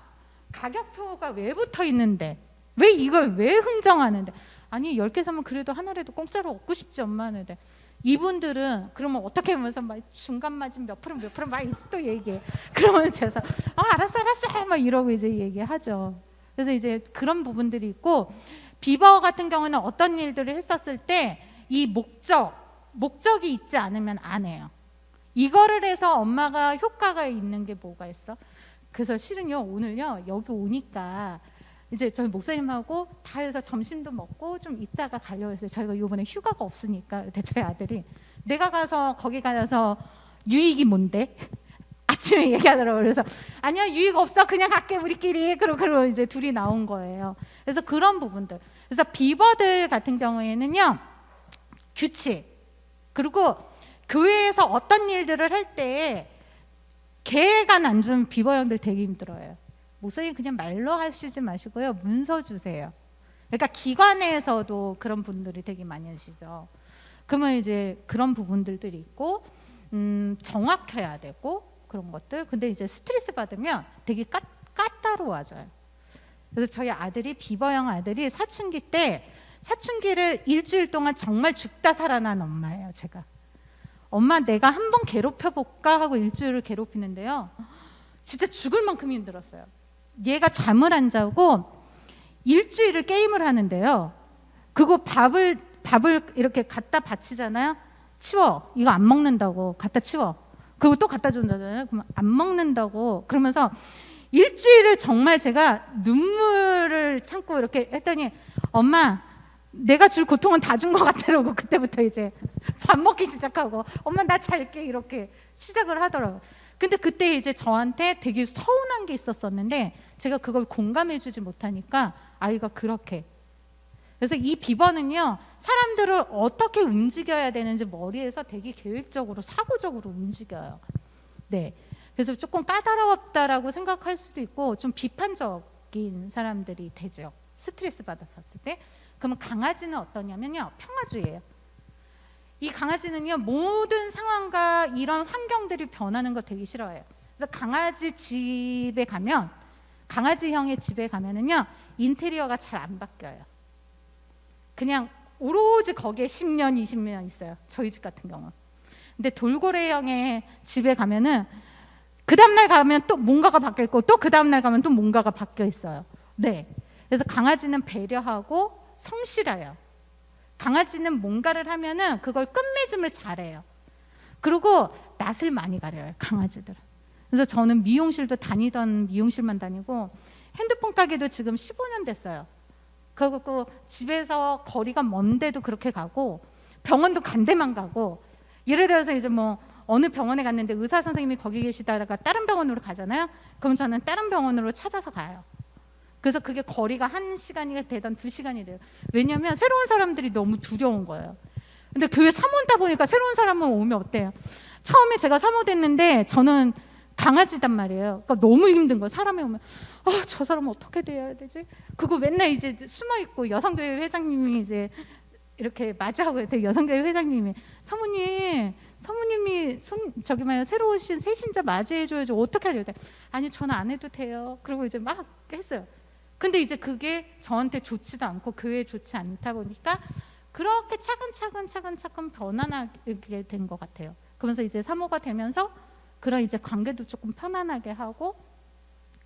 가격표가 왜 붙어 있는데 왜 이걸 왜 흥정하는데 아니 10개 사면 그래도 하나라도 공짜로 얻고 싶지 엄마는. 이분들은 그러면 어떻게 하면서 막 중간 마진 몇 프로 막 이제 또 얘기해. 그러면 제가 알았어 막 이러고 이제 얘기하죠. 그래서 이제 그런 부분들이 있고 비버 같은 경우는 어떤 일들을 했었을 때 이 목적이 있지 않으면 안 해요. 이거를 해서 엄마가 효과가 있는 게 뭐가 있어? 그래서 실은요 오늘요 여기 오니까 이제 저희 목사님하고 다 해서 점심도 먹고 좀 이따가 가려고 했어요. 저희가 이번에 휴가가 없으니까. 저희 아들이 내가 가서 거기 가서 유익이 뭔데? 아침에 얘기하더라고요. 그래서 아니야 유익 없어 그냥 갈게 우리끼리. 그러고 이제 둘이 나온 거예요. 그래서 그런 부분들. 그래서 비버들 같은 경우에는요 규칙 그리고 교회에서 어떤 일들을 할 때 계획안 안 주면 비버형들 되게 힘들어요. 목사님 그냥 말로 하시지 마시고요. 문서 주세요. 그러니까 기관에서도 그런 분들이 되게 많이 하시죠. 그러면 이제 그런 부분들이 있고 정확해야 되고 그런 것들. 근데 이제 스트레스 받으면 되게 까다로워져요. 그래서 저희 아들이 비버형 아들이 사춘기 때 사춘기를 일주일 동안 정말 죽다 살아난 엄마예요. 제가. 엄마 내가 한번 괴롭혀볼까 하고 일주일을 괴롭히는데요. 진짜 죽을 만큼 힘들었어요. 얘가 잠을 안 자고 일주일을 게임을 하는데요. 그거 밥을 이렇게 갖다 바치잖아요. 치워. 이거 안 먹는다고. 갖다 치워. 그리고 또 갖다 준다잖아요. 그러면 안 먹는다고. 그러면서 일주일을 정말 제가 눈물을 참고 이렇게 했더니 엄마 내가 줄 고통은 다 준 것 같더라고. 그때부터 이제 밥 먹기 시작하고 엄마 나 잘게 이렇게 시작을 하더라고요. 근데 그때 이제 저한테 되게 서운한 게 있었었는데 제가 그걸 공감해 주지 못하니까 아이가 그렇게. 그래서 이 비버는요, 사람들을 어떻게 움직여야 되는지 머리에서 되게 계획적으로, 사고적으로 움직여요. 네. 그래서 조금 까다롭다라고 생각할 수도 있고, 좀 비판적인 사람들이 되죠. 스트레스 받았을 때. 그러면 강아지는 어떠냐면요, 평화주의예요. 이 강아지는요, 모든 상황과 이런 환경들이 변하는 거 되게 싫어해요. 그래서 강아지 집에 가면, 강아지형의 집에 가면은요, 인테리어가 잘 안 바뀌어요. 그냥 오로지 거기에 10년, 20년 있어요. 저희 집 같은 경우. 근데 돌고래형의 집에 가면은 그 다음날 가면 또 뭔가가 바뀌어 있고, 또 그 다음날 가면 또 뭔가가 바뀌어 있어요. 네. 그래서 강아지는 배려하고 성실해요. 강아지는 뭔가를 하면은 그걸 끝맺음을 잘해요. 그리고 낯을 많이 가려요, 강아지들은. 그래서 저는 미용실도 다니던 미용실만 다니고, 핸드폰 가게도 지금 15년 됐어요. 그리고 집에서 거리가 먼데도 그렇게 가고, 병원도 간 데만 가고, 예를 들어서 이제 뭐 어느 병원에 갔는데 의사 선생님이 거기 계시다가 다른 병원으로 가잖아요. 그럼 저는 다른 병원으로 찾아서 가요. 그래서 그게 거리가 1시간이 되던 2시간이 돼요. 왜냐하면 새로운 사람들이 너무 두려운 거예요. 근데 교회 사모다 보니까 새로운 사람은 오면 어때요? 처음에 제가 사모 됐는데 저는 강아지단 말이에요. 그러니까 너무 힘든 거예요. 사람이 오면 저 사람 어떻게 돼야 되지? 그거 맨날 이제 숨어 있고, 여성교회 회장님이 이제 이렇게 맞이하고 있대요. 여성교회 회장님이 사모님이 저기 말이야, 새로 오신 새신자 맞이해줘야지, 어떻게 해야 돼? 아니, 저는 안 해도 돼요. 그리고 이제 막 했어요. 근데 이제 그게 저한테 좋지도 않고 교회에 좋지 않다 보니까 그렇게 차근차근 변화하게 된 것 같아요. 그러면서 이제 사모가 되면서 그런 이제 관계도 조금 편안하게 하고,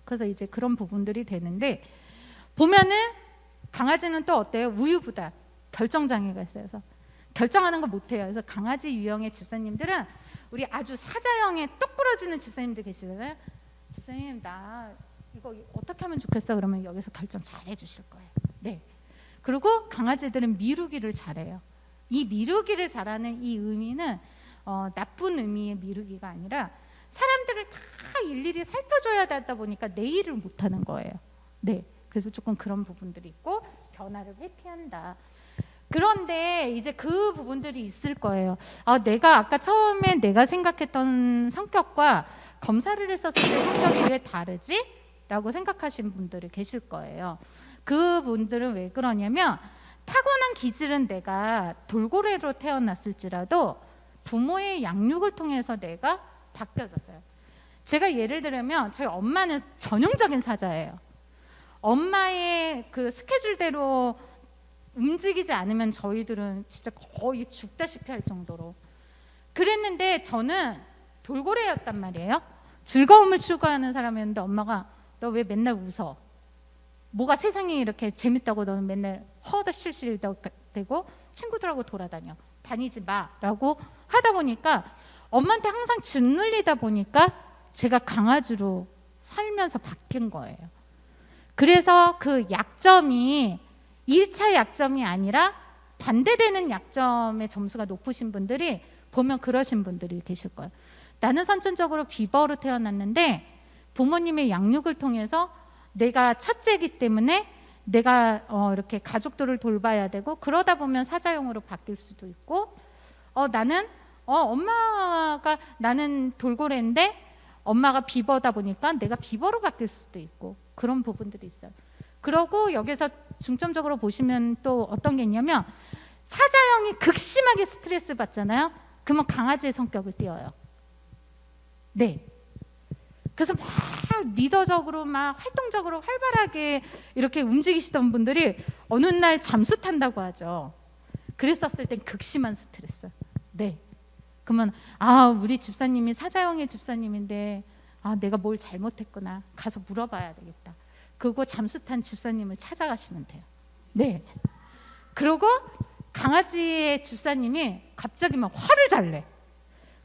그래서 이제 그런 부분들이 되는데, 보면은 강아지는 또 어때요? 우유부단 결정장애가 있어요. 그래서 결정하는 거 못해요. 그래서 강아지 유형의 집사님들은, 우리 아주 사자형의 똑 부러지는 집사님들 계시잖아요. 집사님, 나 이거 어떻게 하면 좋겠어? 그러면 여기서 결정 잘 해주실 거예요. 네. 그리고 강아지들은 미루기를 잘해요. 이 미루기를 잘하는 이 의미는 나쁜 의미의 미루기가 아니라, 사람들을 다 일일이 살펴줘야 되다 보니까 내 일을 못하는 거예요. 네. 그래서 조금 그런 부분들이 있고, 변화를 회피한다. 그런데 이제 그 부분들이 있을 거예요. 내가 아까 처음에 내가 생각했던 성격과 검사를 했었을 때 성격이 왜 다르지? 라고 생각하신 분들이 계실 거예요. 그 분들은 왜 그러냐면, 타고난 기질은 내가 돌고래로 태어났을지라도 부모의 양육을 통해서 내가 바뀌어졌어요. 제가 예를 들면, 저희 엄마는 전형적인 사자예요. 엄마의 그 스케줄대로 움직이지 않으면 저희들은 진짜 거의 죽다시피 할 정도로 그랬는데, 저는 돌고래였단 말이에요. 즐거움을 추구하는 사람이었는데 엄마가 너 왜 맨날 웃어? 뭐가 세상에 이렇게 재밌다고 너는 맨날 허더실실대고 친구들하고 다니지 마 라고 하다 보니까, 엄마한테 항상 짓눌리다 보니까 제가 강아지로 살면서 바뀐 거예요. 그래서 그 약점이 1차 약점이 아니라 반대되는 약점의 점수가 높으신 분들이 보면 그러신 분들이 계실 거예요. 나는 선천적으로 비버로 태어났는데 부모님의 양육을 통해서 내가 첫째이기 때문에 내가 이렇게 가족들을 돌봐야 되고, 그러다 보면 사자형으로 바뀔 수도 있고, 나는 엄마가, 나는 돌고래인데 엄마가 비버다 보니까 내가 비버로 바뀔 수도 있고, 그런 부분들이 있어요. 그러고 여기서 중점적으로 보시면 또 어떤 게 있냐면, 사자형이 극심하게 스트레스 받잖아요. 그러면 강아지의 성격을 띄어요. 네. 그래서 막 리더적으로 막 활동적으로 활발하게 이렇게 움직이시던 분들이 어느 날 잠수 탄다고 하죠. 그랬었을 땐 극심한 스트레스. 네. 그러면 우리 집사님이 사자형의 집사님인데 내가 뭘 잘못했구나. 가서 물어봐야 되겠다. 그거 잠수 탄 집사님을 찾아가시면 돼요. 네. 그리고 강아지의 집사님이 갑자기 막 화를 잘 내.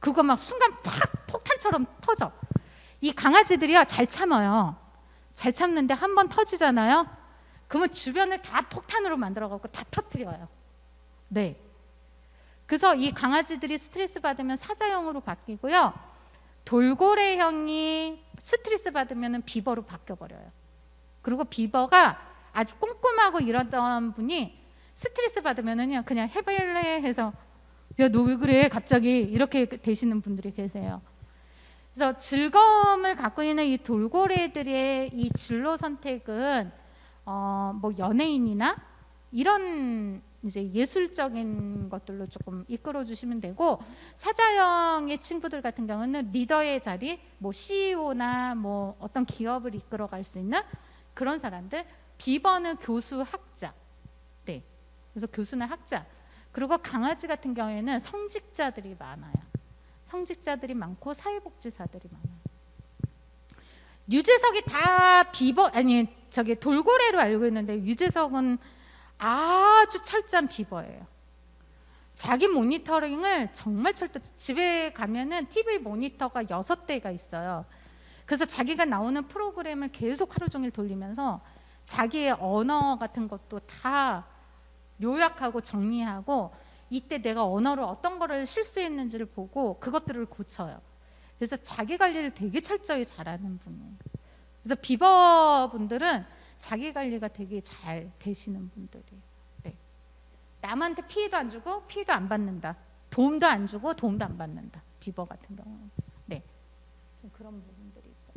그거 막 순간 팍 폭탄처럼 터져. 이 강아지들이요, 잘 참아요. 잘 참는데 한 번 터지잖아요. 그러면 주변을 다 폭탄으로 만들어갖고 다 터뜨려요. 네. 그래서 이 강아지들이 스트레스 받으면 사자형으로 바뀌고요. 돌고래형이 스트레스 받으면 비버로 바뀌어버려요. 그리고 비버가 아주 꼼꼼하고 이러던 분이 스트레스 받으면은요 그냥 해볼래 해서 야 너 왜 그래 갑자기 이렇게 되시는 분들이 계세요. 그래서 즐거움을 갖고 있는 이 돌고래들의 이 진로 선택은 뭐 연예인이나 이런 이제 예술적인 것들로 조금 이끌어 주시면 되고, 사자형의 친구들 같은 경우는 리더의 자리, 뭐 CEO나 뭐 어떤 기업을 이끌어 갈 수 있는 그런 사람들. 비번은 교수, 학자. 네. 그래서 교수나 학자. 그리고 강아지 같은 경우에는 성직자들이 많아요. 성직자들이 많고 사회복지사들이 많아요. 유재석이 다 저기 돌고래로 알고 있는데 유재석은 아주 철저한 비버예요. 자기 모니터링을 정말 집에 가면은 TV 모니터가 6대가 있어요. 그래서 자기가 나오는 프로그램을 계속 하루 종일 돌리면서 자기의 언어 같은 것도 다 요약하고 정리하고, 이때 내가 언어를 어떤 거를 실수했는지를 보고 그것들을 고쳐요. 그래서 자기 관리를 되게 철저히 잘하는 분이에요. 그래서 비버 분들은 자기 관리가 되게 잘 되시는 분들이에요. 네. 남한테 피해도 안 주고 피해도 안 받는다. 도움도 안 주고 도움도 안 받는다. 비버 같은 경우는. 네. 좀 그런 부분들이 있죠.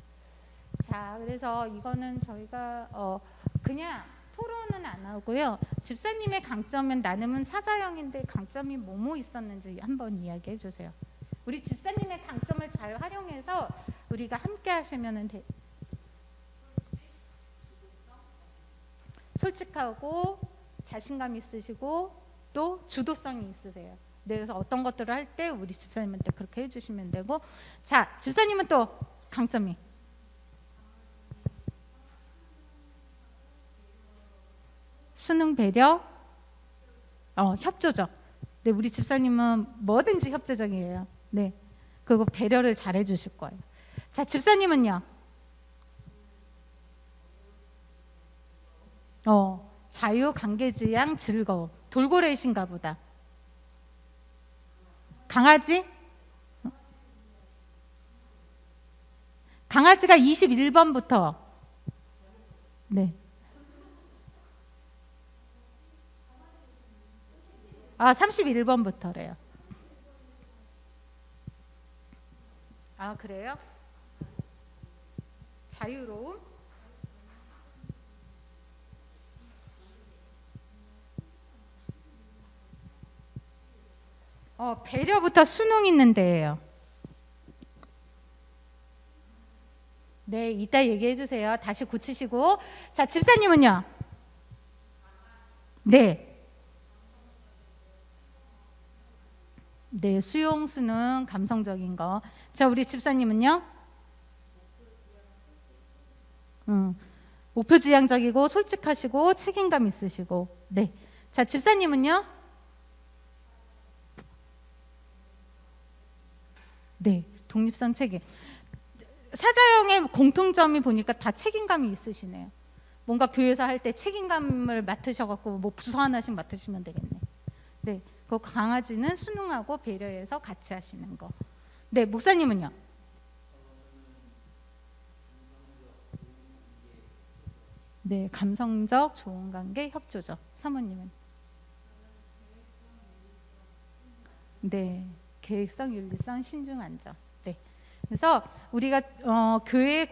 자, 그래서 이거는 저희가 그냥 토론은 안 하고요. 집사님의 강점은 나눔은 사자형인데 강점이 뭐뭐 있었는지 한번 이야기해 주세요. 우리 집사님의 강점을 잘 활용해서 우리가 함께 하시면 돼. 솔직하고 자신감 있으시고 또 주도성이 있으세요. 네, 그래서 어떤 것들을 할 때 우리 집사님한테 그렇게 해주시면 되고. 자, 집사님은 또 강점이 수능, 배려, 협조적. 네, 우리 집사님은 뭐든지 협조적이에요. 네, 그리고 배려를 잘 해주실 거예요. 자, 집사님은요? 자유, 관계지향, 즐거움. 돌고래이신가 보다. 강아지? 강아지가 21번부터. 네. 31번부터래요. 아, 그래요? 자유로움? 배려부터 수능 있는 데예요. 네, 이따 얘기해 주세요. 다시 고치시고. 자, 집사님은요? 네. 네, 수용, 수능, 감성적인 거. 자, 우리 집사님은요? 목표지향적이고 솔직하시고 책임감 있으시고. 네. 자, 집사님은요? 네, 독립성 책임. 사자형의 공통점이 보니까 다 책임감이 있으시네요. 뭔가 교회에서 할 때 책임감을 맡으셔갖고 뭐 부서 하나씩 맡으시면 되겠네. 네, 그 강아지는 순응하고 배려해서 같이 하시는 거. 네, 목사님은요? 네, 감성적, 좋은 관계, 협조적. 사모님은? 네, 계획성, 윤리성, 신중, 안전. 네. 그래서 우리가 교회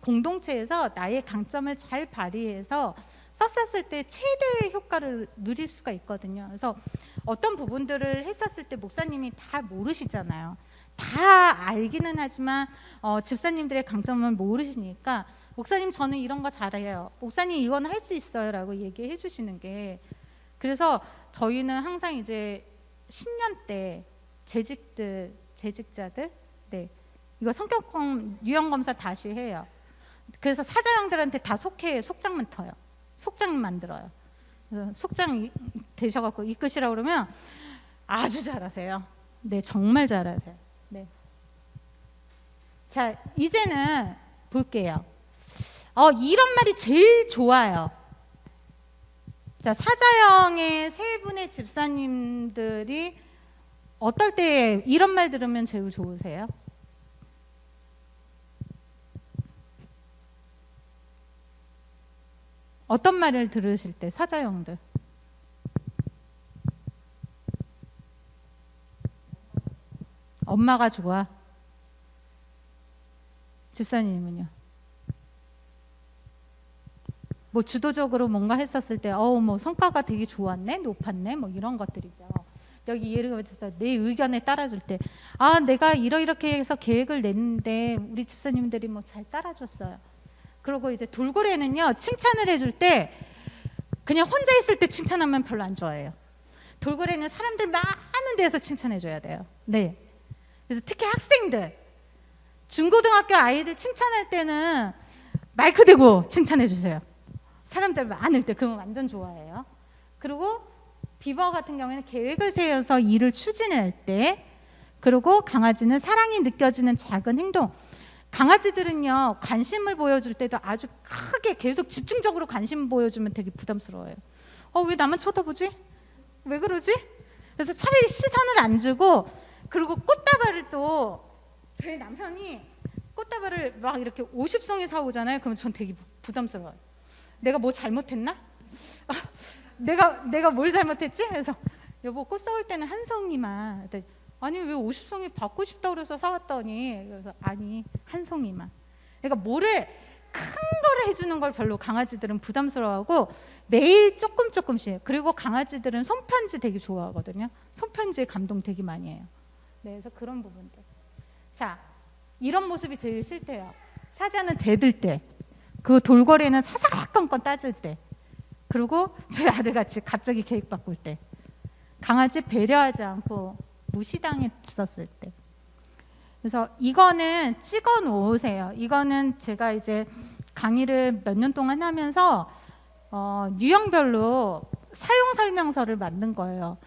공동체에서 나의 강점을 잘 발휘해서 썼었을 때 최대의 효과를 누릴 수가 있거든요. 그래서 어떤 부분들을 했었을 때 목사님이 다 모르시잖아요. 다 알기는 하지만 집사님들의 강점을 모르시니까 목사님 저는 이런 거 잘해요. 목사님 이건 할 수 있어요 라고 얘기해 주시는 게, 그래서 저희는 항상 이제 신년 때 재직자들 네, 이거 성격검 유형검사 다시 해요. 그래서 사자형들한테 다 속장만 터요. 속장 만들어요. 속장 되셔갖고 이끄시라고 그러면 아주 잘하세요. 네, 정말 잘하세요. 네. 자, 이제는 볼게요. 이런 말이 제일 좋아요. 자, 사자형의 세 분의 집사님들이 어떨 때 이런 말 들으면 제일 좋으세요? 어떤 말을 들으실 때 사자형들? 엄마가 좋아? 집사님은요? 뭐 주도적으로 뭔가 했었을 때, 뭐 성과가 되게 좋았네, 높았네, 뭐 이런 것들이죠. 여기 예를 들어서 내 의견에 따라줄 때, 내가 이렇게 해서 계획을 냈는데 우리 집사님들이 뭐 잘 따라줬어요. 그리고 이제 돌고래는요, 칭찬을 해줄 때 그냥 혼자 있을 때 칭찬하면 별로 안 좋아해요. 돌고래는 사람들 많은 데서 칭찬해줘야 돼요. 네. 그래서 특히 학생들, 중고등학교 아이들 칭찬할 때는 마이크 대고 칭찬해주세요. 사람들 많을 때 그건 완전 좋아해요. 그리고 비버 같은 경우에는 계획을 세워서 일을 추진할 때, 그리고 강아지는 사랑이 느껴지는 작은 행동. 강아지들은요, 관심을 보여줄 때도 아주 크게 계속 집중적으로 관심 보여주면 되게 부담스러워요. 왜 나만 쳐다보지? 왜 그러지? 그래서 차라리 시선을 안 주고, 그리고 꽃다발을 또 저희 남편이 꽃다발을 막 이렇게 50송이 사오잖아요. 그러면 전 되게 부담스러워요. 내가 뭐 잘못했나? 내가 뭘 잘못했지? 그래서 여보, 꽃 사올 때는 한 송이만. 그랬더니, 아니 왜 50송이 받고 싶다고 그래서 사왔더니, 그래서 아니 한 송이만. 그러니까 뭐를 큰 거를 해주는 걸 별로 강아지들은 부담스러워하고, 매일 조금씩. 그리고 강아지들은 손편지 되게 좋아하거든요. 손편지에 감동 되게 많이 해요. 네, 그래서 그런 부분들. 자, 이런 모습이 제일 싫대요. 사자는 대들 때, 그 돌고래는 사사건건 따질 때, 그리고 저희 아들같이 갑자기 계획 바꿀 때, 강아지 배려하지 않고 무시당했었을 때. 그래서 이거는 찍어 놓으세요. 이거는 제가 이제 강의를 몇 년 동안 하면서 유형별로 사용 설명서를 만든 거예요.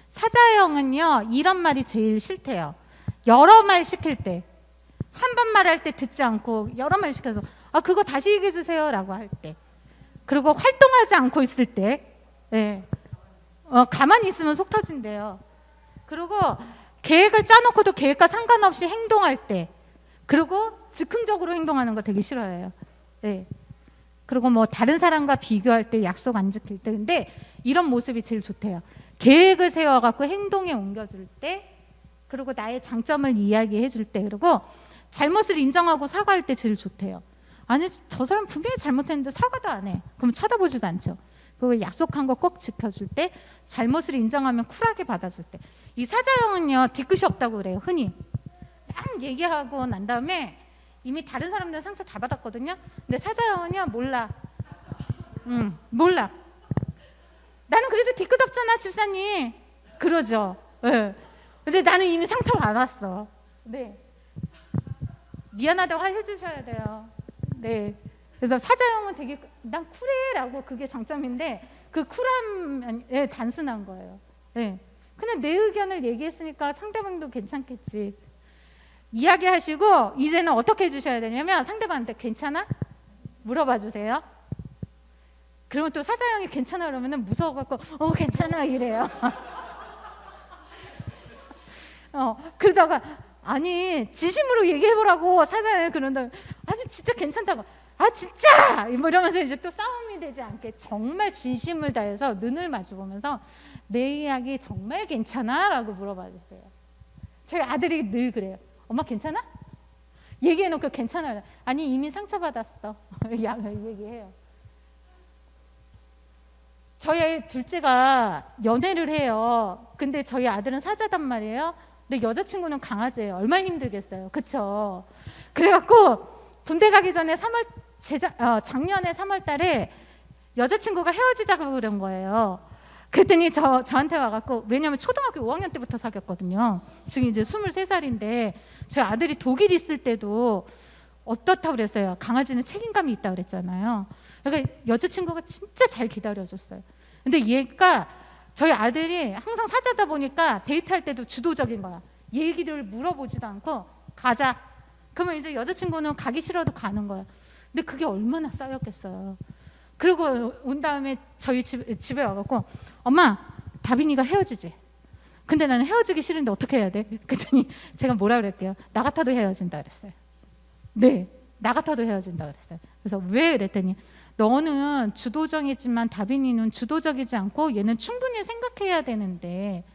사자형은요, 이런 말이 제일 싫대요. 여러 말 시킬 때, 한 번 말할 때 듣지 않고 여러 말 시켜서 그거 다시 얘기해 주세요 라고 할 때, 그리고 활동하지 않고 있을 때, 네. 가만히 있으면 속 터진대요. 그리고 계획을 짜놓고도 계획과 상관없이 행동할 때, 그리고 즉흥적으로 행동하는 거 되게 싫어해요. 네. 그리고 뭐 다른 사람과 비교할 때, 약속 안 지킬 때. 근데 이런 모습이 제일 좋대요. 계획을 세워갖고 행동에 옮겨줄 때, 그리고 나의 장점을 이야기해 줄 때, 그리고 잘못을 인정하고 사과할 때 제일 좋대요. 아니 저 사람 분명히 잘못했는데 사과도 안 해. 그럼 쳐다보지도 않죠. 그리고 약속한 거 꼭 지켜줄 때, 잘못을 인정하면 쿨하게 받아줄 때. 이 사자형은요, 뒤끝이 없다고 그래요. 흔히 막 얘기하고 난 다음에 이미 다른 사람들 상처 다 받았거든요. 근데 사자형은요, 몰라. 몰라. 나는 그래도 뒤끝 없잖아 집사님, 그러죠. 네. 근데 나는 이미 상처 받았어. 네. 미안하다고 해주셔야 돼요. 네. 그래서 사자형은 되게 난 쿨해라고, 그게 장점인데 그 쿨함에 단순한 거예요. 네. 그냥 내 의견을 얘기했으니까 상대방도 괜찮겠지. 이야기하시고 이제는 어떻게 해주셔야 되냐면, 상대방한테 괜찮아? 물어봐 주세요. 그러면 또 사자형이 괜찮아 그러면은 무서워갖고 괜찮아 이래요. 그러다가 아니 진심으로 얘기해보라고 사자형이 그런다. 아니 진짜 괜찮다고. 진짜 뭐 이러면서 이제 또 싸움이 되지 않게 정말 진심을 다해서 눈을 마주보면서 내 이야기 정말 괜찮아? 라고 물어봐 주세요. 저희 아들이 늘 그래요. 엄마 괜찮아? 얘기해놓고 괜찮아요. 아니 이미 상처받았어. 얘기해요. 저희 둘째가 연애를 해요. 근데 저희 아들은 사자단 말이에요. 근데 여자친구는 강아지예요. 얼마나 힘들겠어요. 그쵸? 그래갖고 군대 가기 전에 작년에 3월 달에 여자친구가 헤어지자고 그런 거예요. 그랬더니 저한테 와갖고, 왜냐면 초등학교 5학년 때부터 사귀었거든요. 지금 이제 23살인데 저희 아들이 독일 있을 때도 어떻다고 그랬어요. 강아지는 책임감이 있다고 그랬잖아요. 그러니까 여자친구가 진짜 잘 기다려줬어요. 근데 얘가, 저희 아들이 항상 사자다 보니까 데이트할 때도 주도적인 거야. 얘기를 물어보지도 않고 가자. 그러면 이제 여자친구는 가기 싫어도 가는 거야. 근데 그게 얼마나 쌓였겠어요. 그리고 온 다음에 저희 집에 와갖고, 엄마 다빈이가 헤어지지. 근데 나는 헤어지기 싫은데 어떻게 해야 돼? 그랬더니 제가 뭐라 그랬대요. 나 같아도 헤어진다 그랬어요. 네, 나 같아도 헤어진다 그랬어요. 그래서 왜? 그랬더니 너는 주도적이지만 다빈이는 주도적이지 않고 얘는 충분히 생각해야 되는데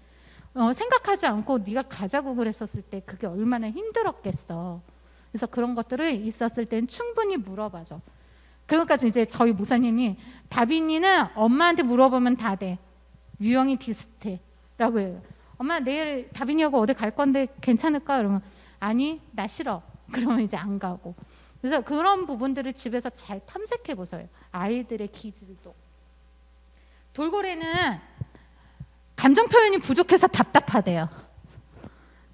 생각하지 않고 네가 가자고 그랬었을 때 그게 얼마나 힘들었겠어. 그래서 그런 것들을 있었을 땐 충분히 물어봐줘. 그러니까 이제 저희 목사님이 다빈이는 엄마한테 물어보면 다 돼. 유형이 비슷해. 라고 해요. 엄마 내일 다빈이하고 어디 갈 건데 괜찮을까? 그러면 아니 나 싫어. 그러면 이제 안 가고. 그래서 그런 부분들을 집에서 잘 탐색해 보세요. 아이들의 기질도. 돌고래는 감정 표현이 부족해서 답답하대요.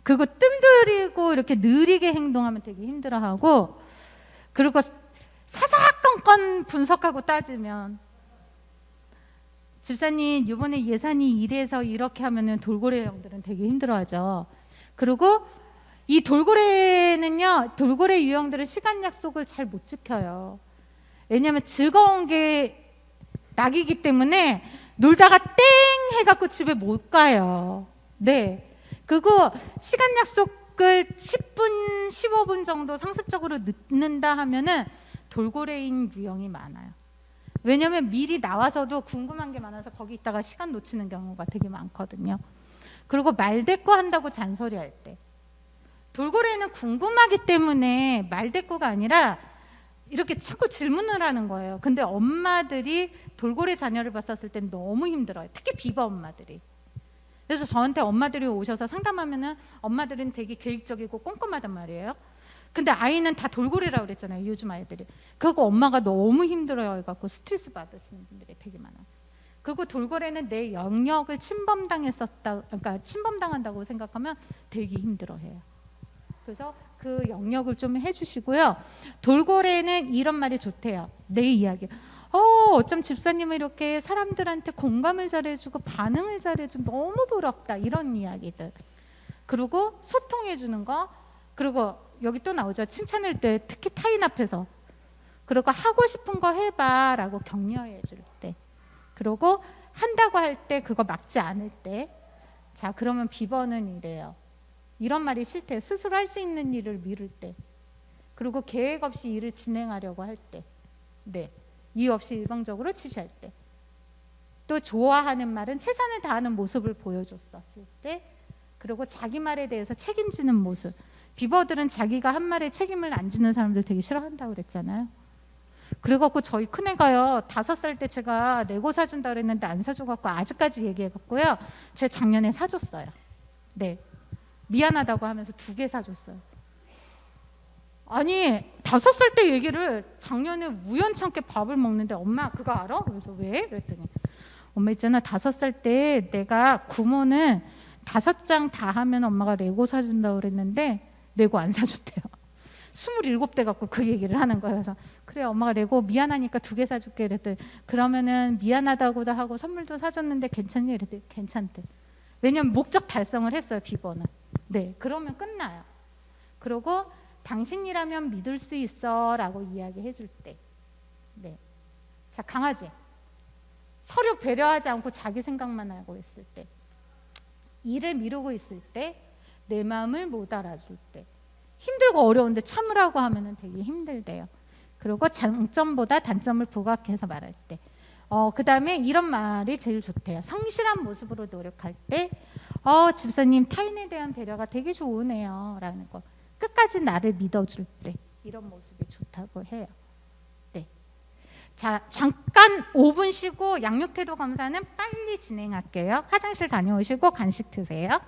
그리고 뜸들이고 이렇게 느리게 행동하면 되게 힘들어하고, 그리고 사사건건 분석하고 따지면 집사님 이번에 예산이 이래서 이렇게 하면은 돌고래 형들은 되게 힘들어하죠. 그리고 이 돌고래는요, 돌고래 유형들은 시간 약속을 잘 못 지켜요. 왜냐하면 즐거운 게 낙이기 때문에 놀다가 땡 해갖고 집에 못 가요. 네. 그리고 시간 약속을 10분, 15분 정도 상습적으로 늦는다 하면은 돌고래인 유형이 많아요. 왜냐면 미리 나와서도 궁금한 게 많아서 거기 있다가 시간 놓치는 경우가 되게 많거든요. 그리고 말대꾸한다고 잔소리할 때, 돌고래는 궁금하기 때문에 말대꾸가 아니라 이렇게 자꾸 질문을 하는 거예요. 근데 엄마들이 돌고래 자녀를 봤었을 땐 너무 힘들어요. 특히 비버 엄마들이. 그래서 저한테 엄마들이 오셔서 상담하면은 엄마들은 되게 계획적이고 꼼꼼하단 말이에요. 근데 아이는 다 돌고래라고 그랬잖아요. 요즘 아이들이. 그거 엄마가 너무 힘들어요 해갖고 스트레스 받으시는 분들이 되게 많아요. 그리고 돌고래는 내 영역을 침범당했었다, 그러니까 침범당한다고 생각하면 되게 힘들어해요. 그래서 그 영역을 좀 해주시고요. 돌고래는 이런 말이 좋대요. 내 이야기. 어쩜 집사님은 이렇게 사람들한테 공감을 잘해주고 반응을 잘해주고 너무 부럽다. 이런 이야기들. 그리고 소통해주는 거. 그리고 여기 또 나오죠. 칭찬할 때 특히 타인 앞에서. 그리고 하고 싶은 거 해봐 라고 격려해 줄 때. 그리고 한다고 할 때 그거 막지 않을 때. 자, 그러면 비번은 이래요. 이런 말이 싫대요. 스스로 할 수 있는 일을 미룰 때. 그리고 계획 없이 일을 진행하려고 할 때. 네. 이유 없이 일방적으로 지시할 때. 또 좋아하는 말은 최선을 다하는 모습을 보여줬었을 때. 그리고 자기 말에 대해서 책임지는 모습. 비버들은 자기가 한 말에 책임을 안 지는 사람들 되게 싫어한다고 그랬잖아요. 그래갖고 저희 큰애가요, 5살 때 제가 레고 사준다 그랬는데 안 사줘갖고 아직까지 얘기해갖고요, 제가 작년에 사줬어요. 네. 미안하다고 하면서 2개 사줬어요. 아니 5살 때 얘기를 작년에 우연찮게 밥을 먹는데 엄마 그거 알아? 그래서 왜? 그랬더니 엄마 있잖아 5살 때 내가 구몬은 5장 다 하면 엄마가 레고 사준다고 그랬는데 레고 안 사줬대요. 27대 갖고 그 얘기를 하는 거예요. 그래서 그래 엄마가 레고 미안하니까 2개 사줄게 그랬더니 그러면은 미안하다고도 하고 선물도 사줬는데 괜찮니? 그랬더니 괜찮대. 왜냐면 목적 달성을 했어요. 비번은. 네, 그러면 끝나요. 그리고 당신이라면 믿을 수 있어 라고 이야기해 줄 때. 네. 자, 강아지. 서로 배려하지 않고 자기 생각만 하고 있을 때. 일을 미루고 있을 때. 내 마음을 못 알아줄 때. 힘들고 어려운데 참으라고 하면은 되게 힘들대요. 그리고 장점보다 단점을 부각해서 말할 때. 그 다음에 이런 말이 제일 좋대요. 성실한 모습으로 노력할 때. 집사님 타인에 대한 배려가 되게 좋으네요 라는 거. 끝까지 나를 믿어줄 때 이런 모습이 좋다고 해요. 네. 자, 잠깐 5분 쉬고 양육태도 검사는 빨리 진행할게요. 화장실 다녀오시고 간식 드세요.